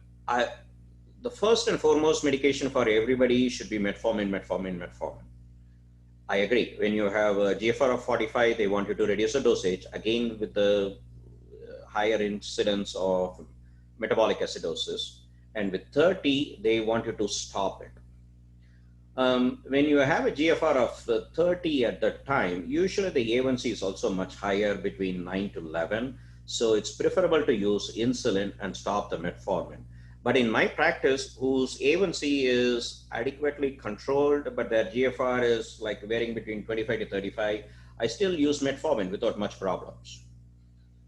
first and foremost medication for everybody should be metformin, metformin, metformin. I agree. When you have a GFR of 45, they want you to reduce the dosage. Again, with the higher incidence of metabolic acidosis. And with 30, they want you to stop it. When you have a GFR of 30 at that time, usually the A1C is also much higher, between 9 to 11. So it's preferable to use insulin and stop the metformin. But in my practice, whose A1C is adequately controlled, but their GFR is like varying between 25 to 35, I still use metformin without much problems.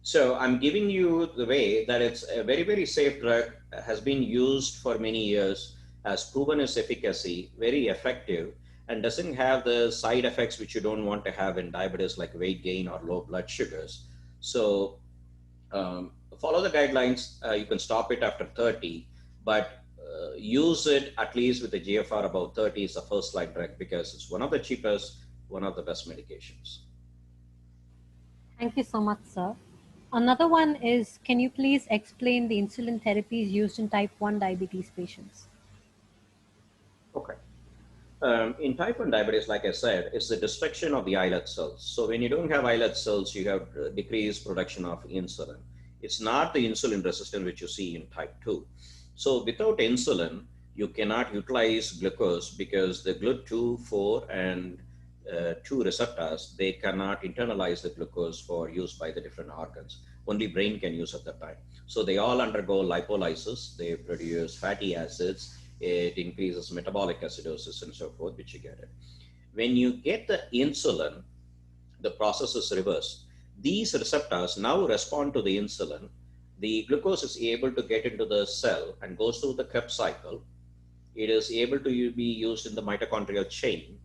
So I'm giving you the way that it's a very, very safe drug, has been used for many years, has proven its efficacy, very effective, and doesn't have the side effects which you don't want to have in diabetes, like weight gain or low blood sugars. So follow the guidelines. You can stop it after 30, but use it at least with the GFR above 30 is the first line drug, because it's one of the cheapest, one of the best medications. Thank you so much, sir. Another one is, can you please explain the insulin therapies used in type 1 diabetes patients? Okay. In type 1 diabetes, like I said, it's the destruction of the islet cells. So when you don't have islet cells, you have decreased production of insulin. It's not the insulin resistance which you see in type 2. So without insulin, you cannot utilize glucose, because the GLUT2, 4, and 2 receptors, they cannot internalize the glucose for use by the different organs. Only brain can use at that time. So they all undergo lipolysis. They produce fatty acids. It increases metabolic acidosis and so forth, which you get it. When you get the insulin, the process is reversed. These receptors now respond to the insulin. The glucose is able to get into the cell and goes through the Krebs cycle. It is able to be used in the mitochondrial chain.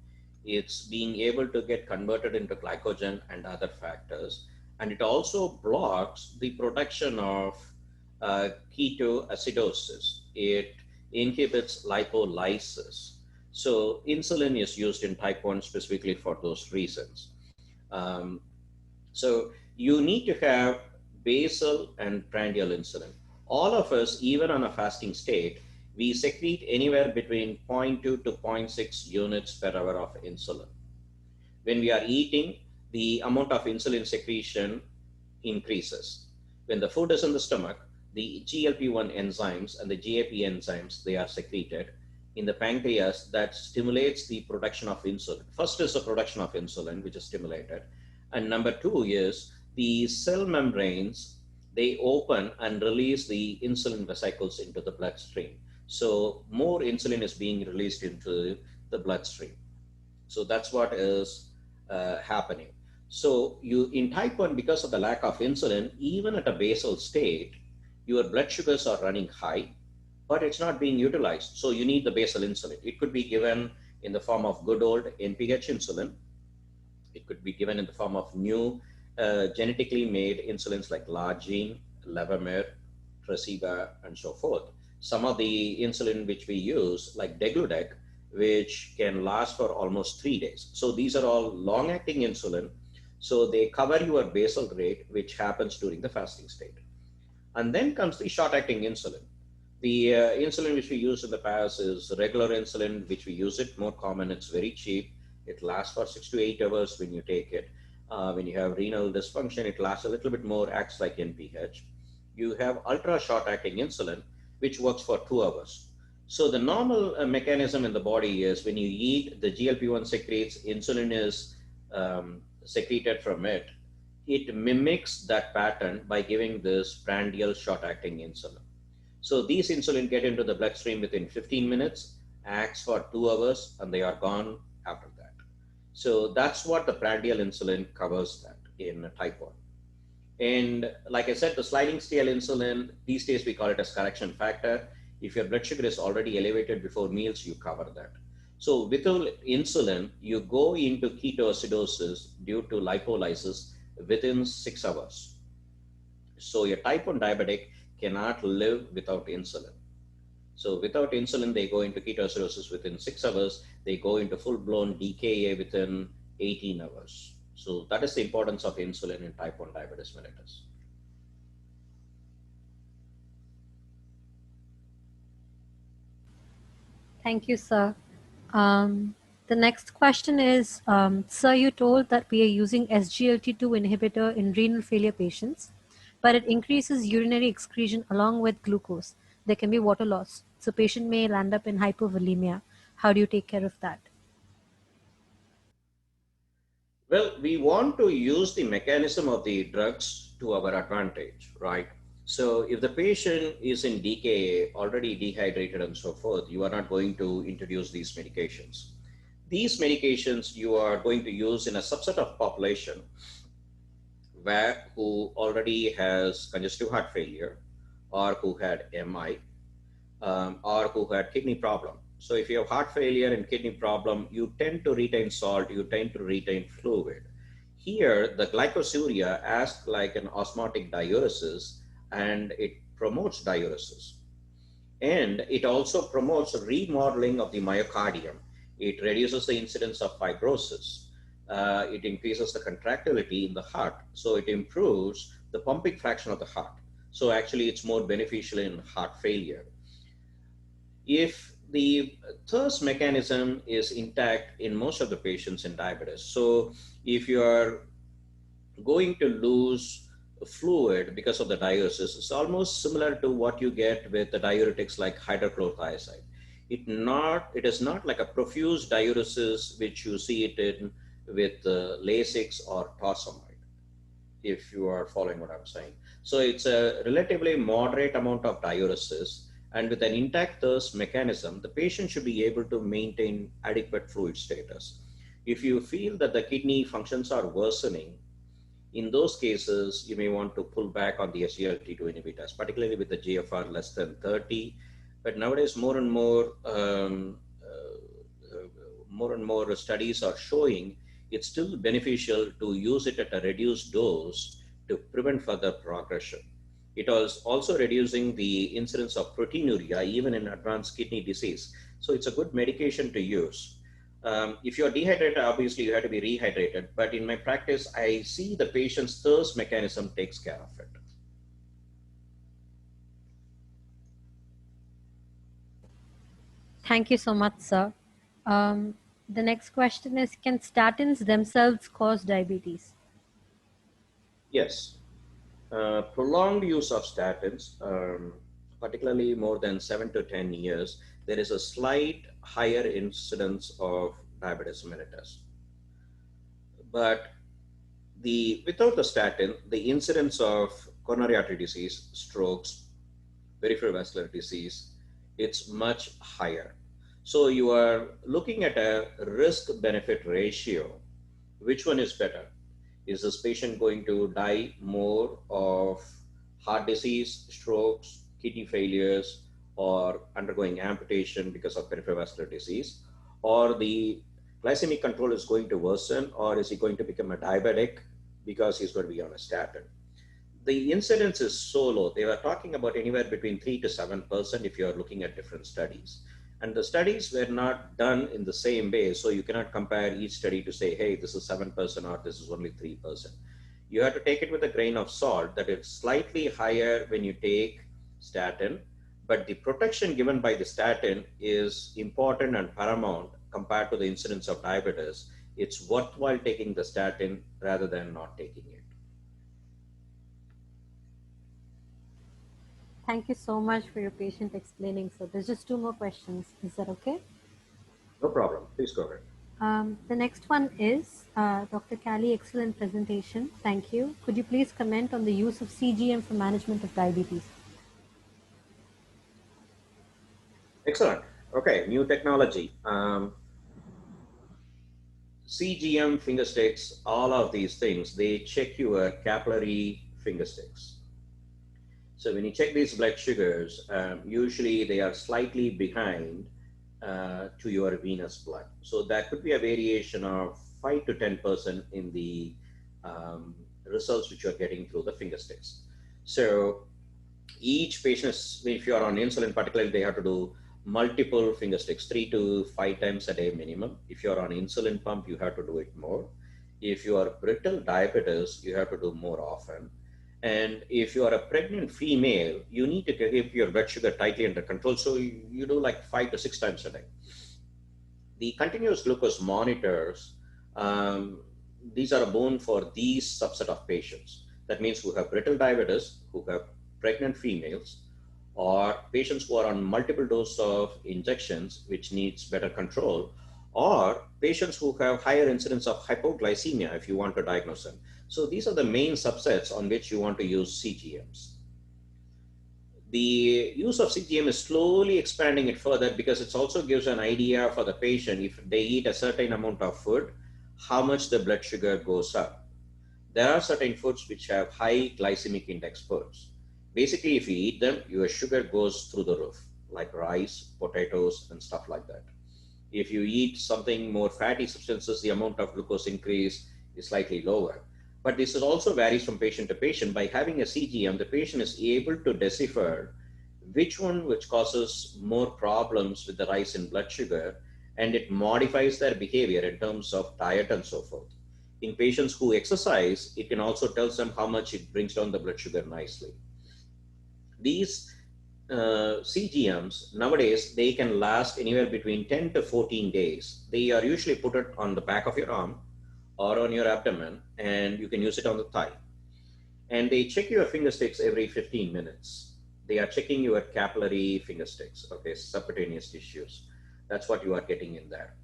It's being able to get converted into glycogen and other factors. And it also blocks the production of ketoacidosis. It inhibits lipolysis. So insulin is used in type 1 specifically for those reasons. So you need to have basal and prandial insulin. All of us, even on a fasting state, we secrete anywhere between 0.2 to 0.6 units per hour of insulin. When we are eating, the amount of insulin secretion increases. When the food is in the stomach, the GLP-1 enzymes and the GAP enzymes, they are secreted in the pancreas. That stimulates the production of insulin. First is the production of insulin, which is stimulated. And number two is the cell membranes, they open and release the insulin vesicles into the bloodstream. So more insulin is being released into the bloodstream. So that's what is happening. So you in type 1, because of the lack of insulin, even at a basal state, your blood sugars are running high, but it's not being utilized. So you need the basal insulin. It could be given in the form of good old NPH insulin. It could be given in the form of new genetically made insulins like Largine, Levemir, Tresiba, and so forth. Some of the insulin which we use, like Degludec, which can last for almost 3 days. So these are all long-acting insulin. So they cover your basal rate, which happens during the fasting state. And then comes the short-acting insulin. The insulin which we used in the past is regular insulin, which we use it more common. It's very cheap. It lasts for 6 to 8 hours when you take it. When you have renal dysfunction, it lasts a little bit more, acts like NPH. You have ultra short-acting insulin, which works for 2 hours. So the normal mechanism in the body is when you eat, the GLP-1 secretes, insulin is secreted from it. It mimics that pattern by giving this prandial short-acting insulin. So these insulin get into the bloodstream within 15 minutes, acts for 2 hours, and they are gone after that. So that's what the prandial insulin covers that in type 1. And like I said, the sliding scale insulin, these days we call it as correction factor. If your blood sugar is already elevated before meals, you cover that. So without insulin, you go into ketoacidosis due to lipolysis within 6 hours. So your type 1 diabetic cannot live without insulin. So without insulin, they go into ketoacidosis within 6 hours. They go into full-blown DKA within 18 hours. So that is the importance of insulin in type 1 diabetes mellitus. Thank you, sir. The next question is, sir, you told that we are using SGLT2 inhibitor in renal failure patients, but it increases urinary excretion along with glucose. There can be water loss. So patient may land up in hypovolemia. How do you take care of that? Well, we want to use the mechanism of the drugs to our advantage, right? So if the patient is in DKA, already dehydrated and so forth, you are not going to introduce these medications. These medications you are going to use in a subset of population who already has congestive heart failure, or who had MI, or who had kidney problem. So if you have heart failure and kidney problem, you tend to retain salt, you tend to retain fluid. Here, the glycosuria acts like an osmotic diuresis, and it promotes diuresis. And it also promotes remodeling of the myocardium. It reduces the incidence of fibrosis. It increases the contractility in the heart. So it improves the pumping fraction of the heart. So actually, it's more beneficial in heart failure. If the thirst mechanism is intact in most of the patients in diabetes, so if you are going to lose fluid because of the diuresis, it's almost similar to what you get with the diuretics like hydrochlorothiazide. It is not like a profuse diuresis which you see it in with Lasix or torsemide, if you are following what I'm saying. So it's a relatively moderate amount of diuresis, and with an intact thirst mechanism, the patient should be able to maintain adequate fluid status. If you feel that the kidney functions are worsening, in those cases, you may want to pull back on the SGLT2 inhibitors, particularly with the GFR less than 30. But nowadays, more and more studies are showing it's still beneficial to use it at a reduced dose to prevent further progression. It is also reducing the incidence of proteinuria, even in advanced kidney disease. So it's a good medication to use. If you're dehydrated, obviously you have to be rehydrated. But in my practice, I see the patient's thirst mechanism takes care of it. Thank you so much, sir. The next question is, can statins themselves cause diabetes? Yes. Prolonged use of statins, particularly more than 7 to 10 years, there is a slight higher incidence of diabetes mellitus. But Without the statin, the incidence of coronary artery disease, strokes, peripheral vascular disease, it's much higher. So you are looking at a risk-benefit ratio. Which one is better? Is this patient going to die more of heart disease, strokes, kidney failures, or undergoing amputation because of peripheral vascular disease? Or the glycemic control is going to worsen, or is he going to become a diabetic because he's going to be on a statin? The incidence is so low. They were talking about anywhere between 3 to 7% if you're looking at different studies. And the studies were not done in the same way. So you cannot compare each study to say, hey, this is 7% or this is only 3%. You have to take it with a grain of salt that it's slightly higher when you take statin, but the protection given by the statin is important and paramount compared to the incidence of diabetes. It's worthwhile taking the statin rather than not taking it. Thank you so much for your patient explaining. So there's just 2 more questions. Is that okay? No problem. Please go ahead. The next one is, Dr. Kali, excellent presentation. Thank you. Could you please comment on the use of CGM for management of diabetes? Excellent. Okay, new technology. CGM finger sticks, all of these things, they check your capillary finger sticks. So when you check these blood sugars, usually they are slightly behind to your venous blood. So that could be a variation of 5 to 10% in the results which you're getting through the finger sticks. So each patient, if you are on insulin particularly, they have to do multiple finger sticks, 3 to 5 times a day minimum. If you're on insulin pump, you have to do it more. If you are brittle diabetes, you have to do more often. And if you are a pregnant female, you need to keep your blood sugar tightly under control. So you do like 5 to 6 times a day. The continuous glucose monitors, these are a boon for these subset of patients. That means who have brittle diabetes, who have pregnant females, or patients who are on multiple doses of injections, which needs better control, or patients who have higher incidence of hypoglycemia if you want to diagnose them. So these are the main subsets on which you want to use CGMs. The use of CGM is slowly expanding it further because it also gives an idea for the patient if they eat a certain amount of food, how much the blood sugar goes up. There are certain foods which have high glycemic index foods. Basically, if you eat them, your sugar goes through the roof, like rice, potatoes, and stuff like that. If you eat something more fatty substances, the amount of glucose increase is slightly lower. But this also varies from patient to patient. By having a CGM, the patient is able to decipher which one which causes more problems with the rise in blood sugar, and it modifies their behavior in terms of diet and so forth. In patients who exercise, it can also tell them how much it brings down the blood sugar nicely. These CGMs nowadays, they can last anywhere between 10 to 14 days. They are usually put it on the back of your arm or on your abdomen, and you can use it on the thigh. And they check your finger sticks every 15 minutes. They are checking your capillary finger sticks, okay, subcutaneous tissues. That's what you are getting in there.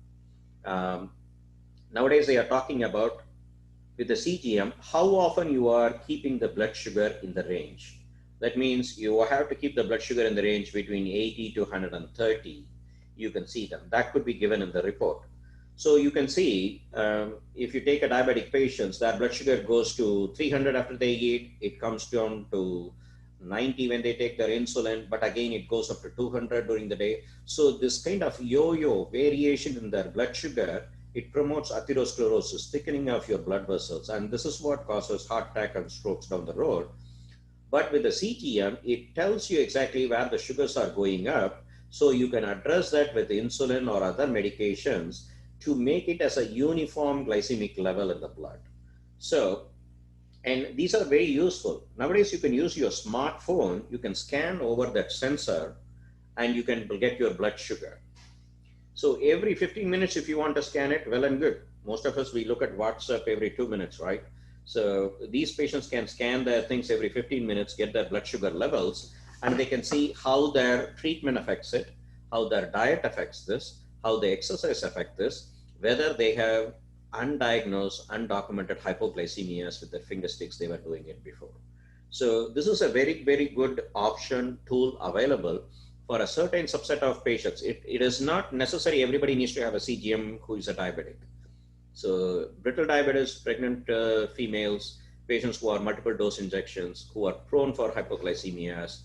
Nowadays, they are talking about, with the CGM, how often you are keeping the blood sugar in the range. That means you have to keep the blood sugar in the range between 80 to 130. You can see them. That could be given in the report. So you can see, if you take a diabetic patient, their blood sugar goes to 300 after they eat, it comes down to 90 when they take their insulin, but again, it goes up to 200 during the day. So this kind of yo-yo variation in their blood sugar, it promotes atherosclerosis, thickening of your blood vessels. And this is what causes heart attack and strokes down the road. But with the CGM, it tells you exactly where the sugars are going up. So you can address that with insulin or other medications to make it as a uniform glycemic level in the blood. So, and these are very useful. Nowadays, you can use your smartphone, you can scan over that sensor, and you can get your blood sugar. So every 15 minutes, if you want to scan it, well and good. Most of us, we look at WhatsApp every 2 minutes, right? So these patients can scan their things every 15 minutes, get their blood sugar levels, and they can see how their treatment affects it, how their diet affects this, how the exercise affect this, whether they have undiagnosed, undocumented hypoglycemias with their finger sticks. They were doing it before. So this is a very, very good option tool available for a certain subset of patients. It is not necessary everybody needs to have a CGM who is a diabetic. So brittle diabetes, pregnant females, patients who are multiple dose injections, who are prone for hypoglycemias,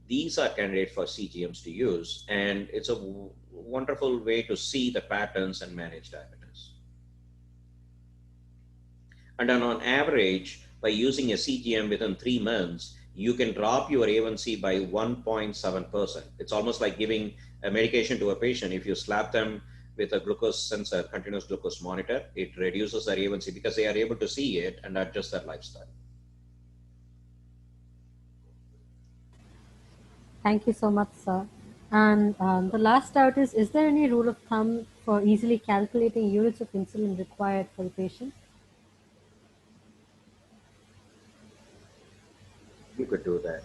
these are candidates for CGMs to use. And it's a wonderful way to see the patterns and manage diabetes. And then on average, by using a CGM within 3 months, you can drop your A1C by 1.7%. It's almost like giving a medication to a patient. If you slap them with a glucose sensor, continuous glucose monitor, it reduces their A1C because they are able to see it and adjust their lifestyle. Thank you so much, sir. And the last doubt is there any rule of thumb for easily calculating units of insulin required for the patient? You could do that.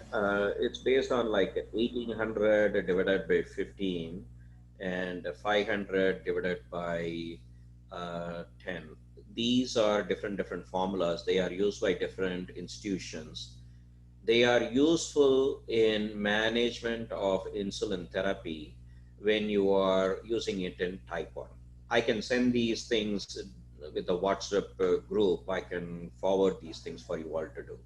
It's based on like 1800 divided by 15 and 500 divided by 10. These are different formulas. They are used by different institutions. They are useful in management of insulin therapy when you are using it in type 1. I can send these things with the WhatsApp group. I can forward these things for you all to do.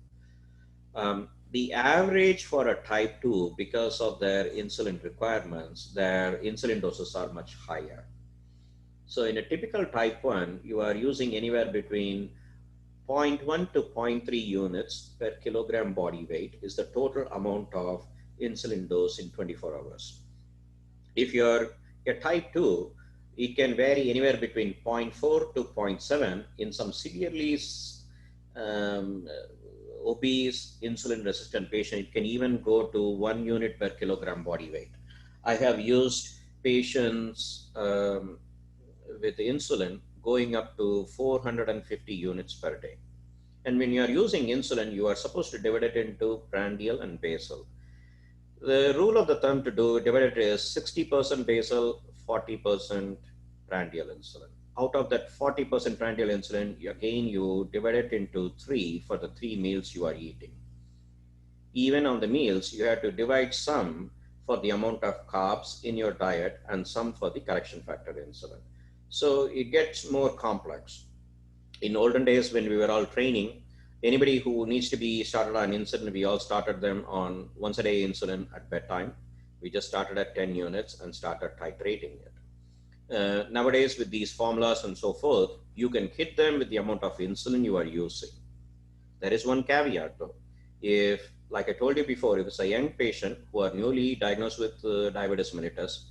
The average for a type 2, because of their insulin requirements, their insulin doses are much higher. So in a typical type 1, you are using anywhere between 0.1 to 0.3 units per kilogram body weight is the total amount of insulin dose in 24 hours. If you're a type 2, it can vary anywhere between 0.4 to 0.7. In some severely obese, insulin resistant patient, it can even go to 1 unit per kilogram body weight. I have used patients with insulin going up to 450 units per day. And when you are using insulin, you are supposed to divide it into prandial and basal. The rule of the thumb to divide it is 60% basal, 40% prandial insulin. Out of that 40% prandial insulin, again, you divide it into 3 for the 3 meals you are eating. Even on the meals, you have to divide some for the amount of carbs in your diet and some for the correction factor insulin. So it gets more complex. In olden days, when we were all training, anybody who needs to be started on insulin, we all started them on once a day insulin at bedtime. We just started at 10 units and started titrating it. Nowadays, with these formulas and so forth, you can hit them with the amount of insulin you are using. There is one caveat though. If, like I told you before, if it's a young patient who are newly diagnosed with diabetes mellitus,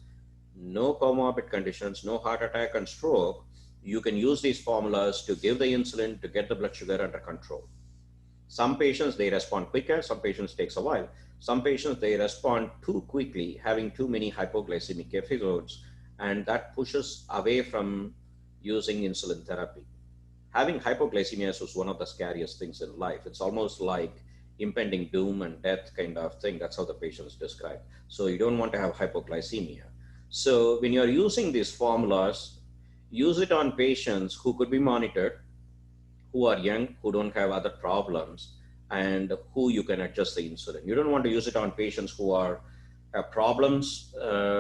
no comorbid conditions, no heart attack and stroke, you can use these formulas to give the insulin to get the blood sugar under control. Some patients, they respond quicker. Some patients takes a while. Some patients, they respond too quickly, having too many hypoglycemic episodes, and that pushes away from using insulin therapy. Having hypoglycemia is one of the scariest things in life. It's almost like impending doom and death kind of thing. That's how the patients describe. So you don't want to have hypoglycemia. So when you're using these formulas, use it on patients who could be monitored, who are young, who don't have other problems, and who you can adjust the insulin. You don't want to use it on patients who have problems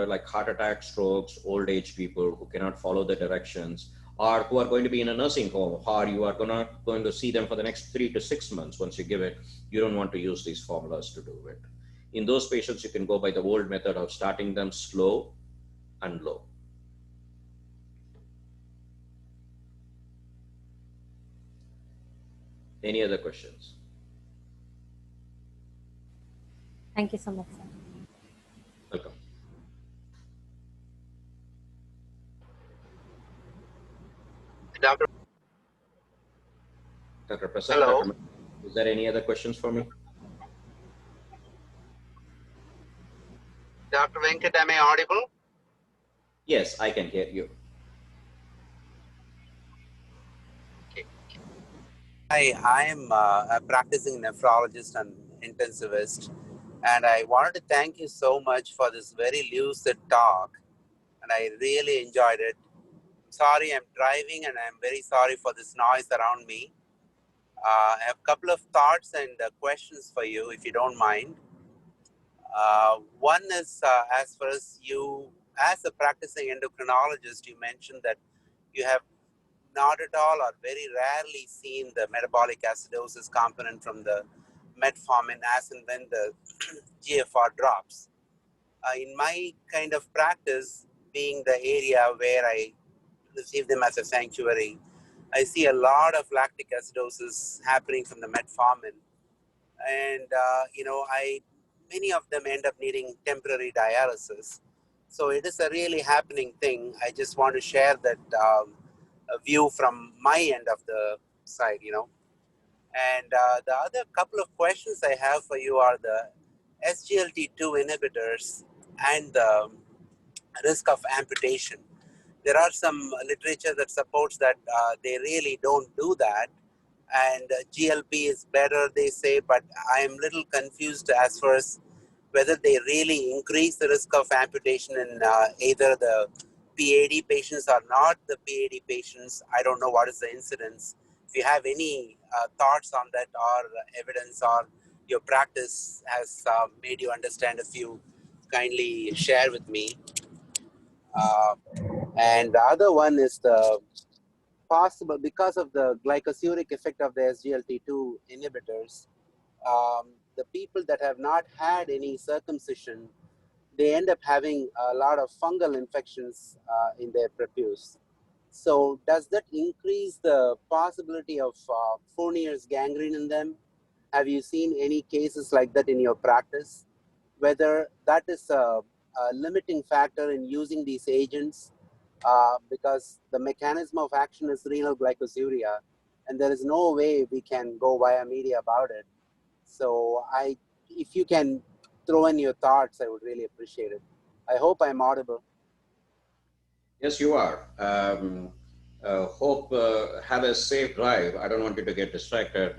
like heart attack, strokes, old age people who cannot follow the directions, or who are going to be in a nursing home, or you are not going to see them for the next 3 to 6 months. Once you give it, you don't want to use these formulas to do it. In those patients, you can go by the old method of starting them slow and low. Any other questions? Thank you so much, sir. Welcome. Dr. Prasad, Hello. Dr. Is there any other questions for me? Dr. Venkat, am I audible? Yes, I can hear you. Okay. I am a practicing nephrologist and intensivist, and I wanted to thank you so much for this very lucid talk, and I really enjoyed it. sorry, I'm driving and I'm very sorry for this noise around me. I have a couple of thoughts and questions for you, if you don't mind. One is as far as you, as a practicing endocrinologist, you mentioned that you have not at all or very rarely seen the metabolic acidosis component from the metformin as and when the GFR drops. In my kind of practice, being the area where I receive them as a sanctuary, I see a lot of lactic acidosis happening from the metformin. And, many of them end up needing temporary dialysis. So it is a really happening thing. I just want to share that a view from my end of the side. And the other couple of questions I have for you are the SGLT2 inhibitors and the risk of amputation. There are some literature that supports that they really don't do that, and GLP is better, they say, but I am little confused as far as whether they really increase the risk of amputation in either the PAD patients or not the PAD patients. I don't know what is the incidence. If you have any thoughts on that or evidence or your practice has made you understand, if you kindly share with me. And the other one is the possible, because of the glycosuric effect of the SGLT2 inhibitors, the people that have not had any circumcision, they end up having a lot of fungal infections in their prepuce. So does that increase the possibility of Fournier's gangrene in them? Have you seen any cases like that in your practice? Whether that is a limiting factor in using these agents, because the mechanism of action is renal glycosuria, and there is no way we can go via media about it. So if you can throw in your thoughts, I would really appreciate it. I hope I'm audible. Yes, you are. Hope have a safe drive. I don't want you to get distracted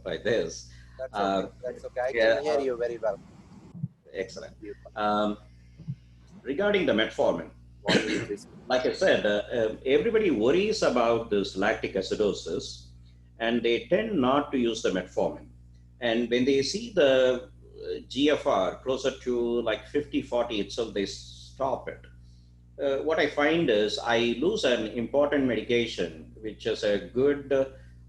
by this. That's okay. That's okay. I Yeah, can hear you very well. excellent. Regarding the metformin, like I said, everybody worries about this lactic acidosis, and they tend not to use the metformin. And when they see the GFR closer to like 50-40 itself, they stop it. What I find is I lose an important medication, which has a good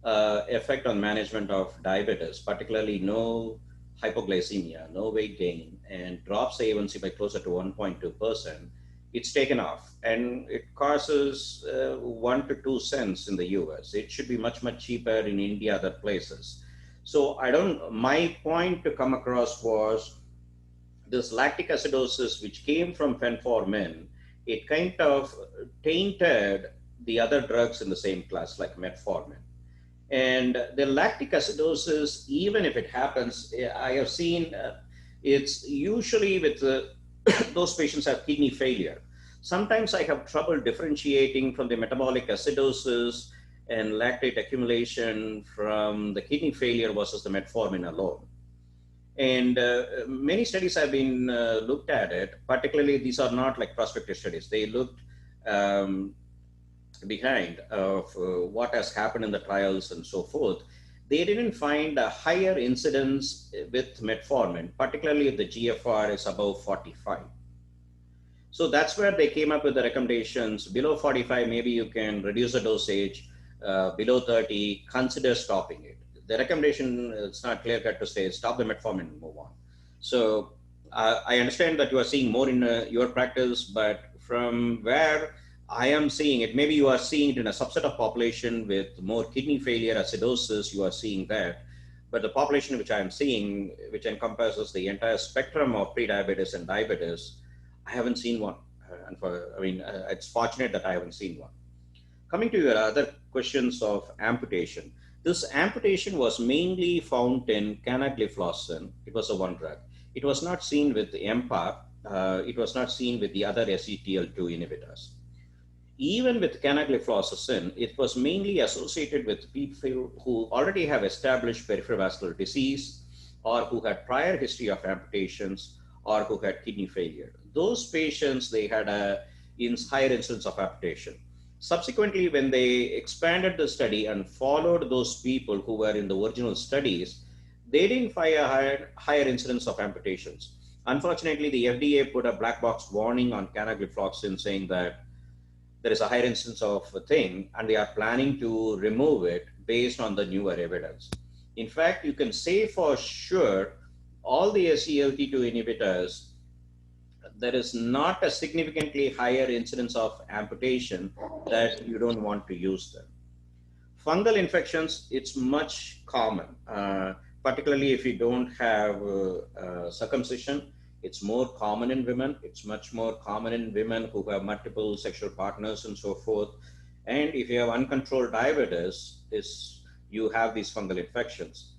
effect on management of diabetes, particularly no hypoglycemia, no weight gain, and drops A1C by closer to 1.2%. It's taken off, and it causes 1 to 2 cents in the US. It should be much, much cheaper in India, other places. So my point to come across was this lactic acidosis, which came from fenformin, it kind of tainted the other drugs in the same class, like metformin. And the lactic acidosis, even if it happens, I have seen it's usually with those patients have kidney failure. Sometimes I have trouble differentiating from the metabolic acidosis and lactate accumulation from the kidney failure versus the metformin alone. And many studies have been looked at it, particularly these are not like prospective studies. They looked behind of what has happened in the trials and so forth. They didn't find a higher incidence with metformin, particularly if the GFR is above 45. So that's where they came up with the recommendations. Below 45, maybe you can reduce the dosage. Below 30, consider stopping it. The recommendation, it's not clear cut to say stop the metformin and move on. So I understand that you are seeing more in your practice, but from where I am seeing it, maybe you are seeing it in a subset of population with more kidney failure, acidosis, you are seeing that. But the population which I am seeing, which encompasses the entire spectrum of prediabetes and diabetes, I haven't seen one. It's fortunate that I haven't seen one. Coming to your other questions of amputation, this amputation was mainly found in canagliflozin. It was a one drug. It was not seen with EMPA. It was not seen with the other SETL2 inhibitors. Even with canagliflozin, it was mainly associated with people who already have established peripheral vascular disease, or who had prior history of amputations, or who had kidney failure. Those patients, they had a higher incidence of amputation. Subsequently, when they expanded the study and followed those people who were in the original studies, they didn't find a higher incidence of amputations. Unfortunately, the FDA put a black box warning on canagliflozin saying that there is a higher incidence of a thing, and they are planning to remove it based on the newer evidence. In fact, you can say for sure all the SGLT2 inhibitors, there is not a significantly higher incidence of amputation that you don't want to use them. Fungal infections, it's much common, particularly if you don't have circumcision. It's more common in women. It's much more common in women who have multiple sexual partners and so forth. And if you have uncontrolled diabetes, you have these fungal infections.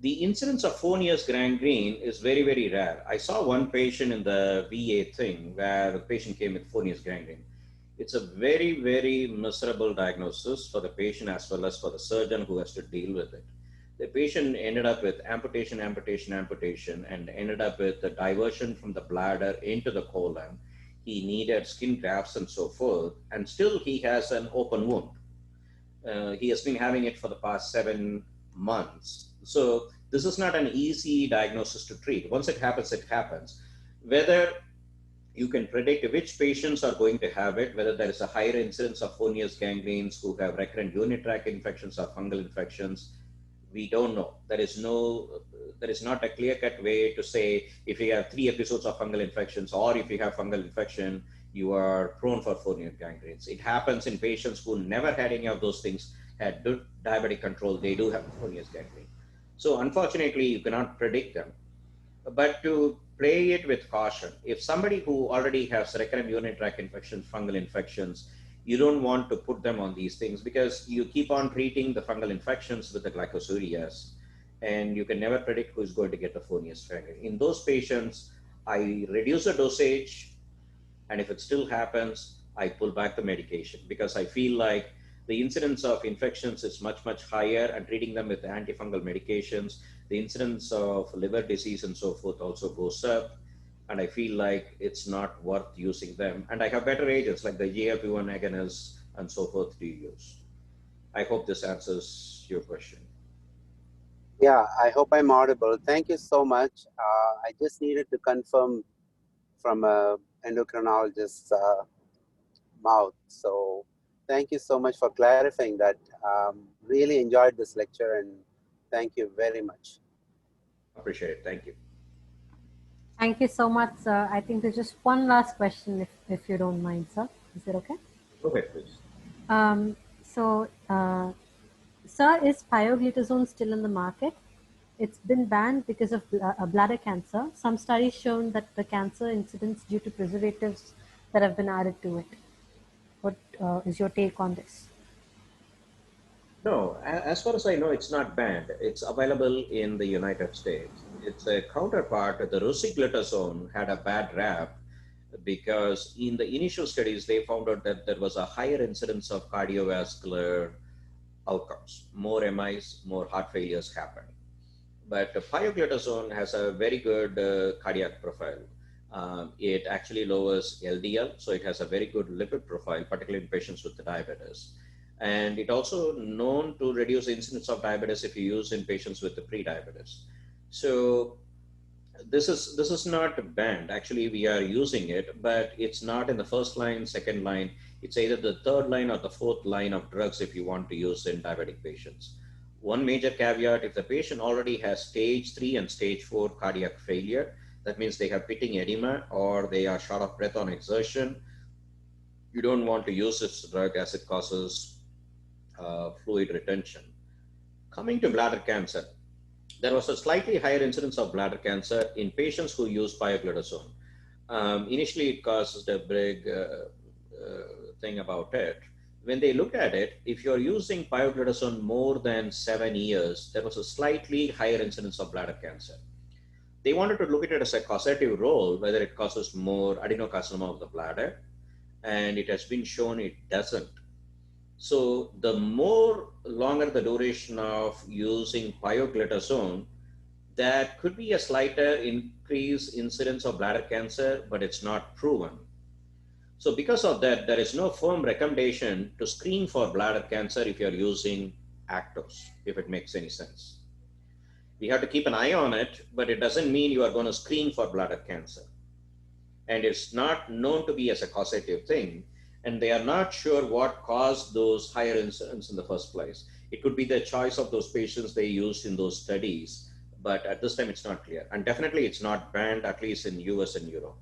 The incidence of Fournier's gangrene is very, very rare. I saw one patient in the VA thing where the patient came with Fournier's gangrene. It's a very, very miserable diagnosis for the patient as well as for the surgeon who has to deal with it. The patient ended up with amputation, and ended up with a diversion from the bladder into the colon. He needed skin grafts and so forth, and still he has an open wound. He has been having it for the past 7 months. So this is not an easy diagnosis to treat. Once it happens, it happens. Whether you can predict which patients are going to have it, whether there is a higher incidence of Fournier's gangrenes who have recurrent urinary tract infections or fungal infections, we don't know. There is not a clear-cut way to say if you have 3 episodes of fungal infections or if you have fungal infection, you are prone for Fournier gangrenes. It happens in patients who never had any of those things, had good diabetic control, they do have Fournier's gangrene. So unfortunately, you cannot predict them. But to play it with caution, if somebody who already has recurrent urinary tract infections, fungal infections, you don't want to put them on these things because you keep on treating the fungal infections with the glycosurias, and you can never predict who's going to get the Fournier's gangrene. In those patients, I reduce the dosage, and if it still happens, I pull back the medication because I feel like the incidence of infections is much, much higher, and treating them with antifungal medications, the incidence of liver disease and so forth also goes up. And I feel like it's not worth using them. And I have better agents like the GLP-1 agonists and so forth to use. I hope this answers your question. Yeah, I hope I'm audible. Thank you so much. I just needed to confirm from a endocrinologist's mouth. So thank you so much for clarifying that. Really enjoyed this lecture, and thank you very much. Appreciate it. Thank you. Thank you so much, sir. I think there's just one last question, if you don't mind, sir. Is it okay? Go ahead, please. Sir, is pioglitazone still in the market? It's been banned because of bladder cancer. Some studies shown that the cancer incidence due to preservatives that have been added to it. What is your take on this? No, as far as I know, it's not banned. It's available in the United States. It's a counterpart. The rosiglitazone had a bad rap because in the initial studies, they found out that there was a higher incidence of cardiovascular outcomes. More MIs, more heart failures happen. But pioglitazone has a very good cardiac profile. It actually lowers LDL, so it has a very good lipid profile, particularly in patients with diabetes. And it also known to reduce the incidence of diabetes if you use in patients with the pre-diabetes. So this is not banned. Actually, we are using it, but it's not in the first line, second line. It's either the third line or the fourth line of drugs if you want to use in diabetic patients. One major caveat, if the patient already has stage 3 and stage 4 cardiac failure, that means they have pitting edema or they are short of breath on exertion, you don't want to use this drug as it causes fluid retention. Coming to bladder cancer, there was a slightly higher incidence of bladder cancer in patients who use pioglitazone. Initially, it causes a big thing about it. When they looked at it, if you're using pioglitazone more than 7 years, there was a slightly higher incidence of bladder cancer. They wanted to look at it as a causative role, whether it causes more adenocarcinoma of the bladder, and it has been shown it doesn't. So the more longer the duration of using pioglitazone, there could be a slighter increased incidence of bladder cancer, but it's not proven. So because of that, there is no firm recommendation to screen for bladder cancer if you're using Actos, if it makes any sense. We have to keep an eye on it, but it doesn't mean you are going to screen for bladder cancer. And it's not known to be as a causative thing. And they are not sure what caused those higher incidence in the first place. It could be the choice of those patients they used in those studies, but at this time it's not clear. And definitely it's not banned, at least in US and Europe.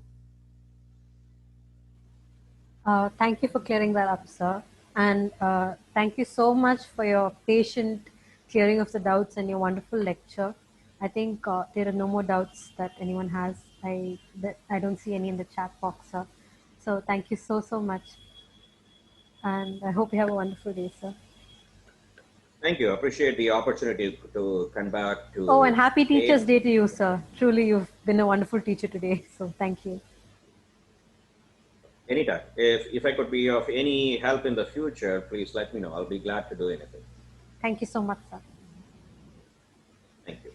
Thank you for clearing that up, sir. And thank you so much for your patient clearing of the doubts and your wonderful lecture. I think there are no more doubts that anyone has. I don't see any in the chat box, sir. So thank you so much. And I hope you have a wonderful day, sir. Thank you. I appreciate the opportunity to come back to. Oh, and happy Teacher's Day to you, sir. Truly, you've been a wonderful teacher today. So thank you. Anytime. If I could be of any help in the future, please let me know. I'll be glad to do anything. Thank you so much, sir. Thank you.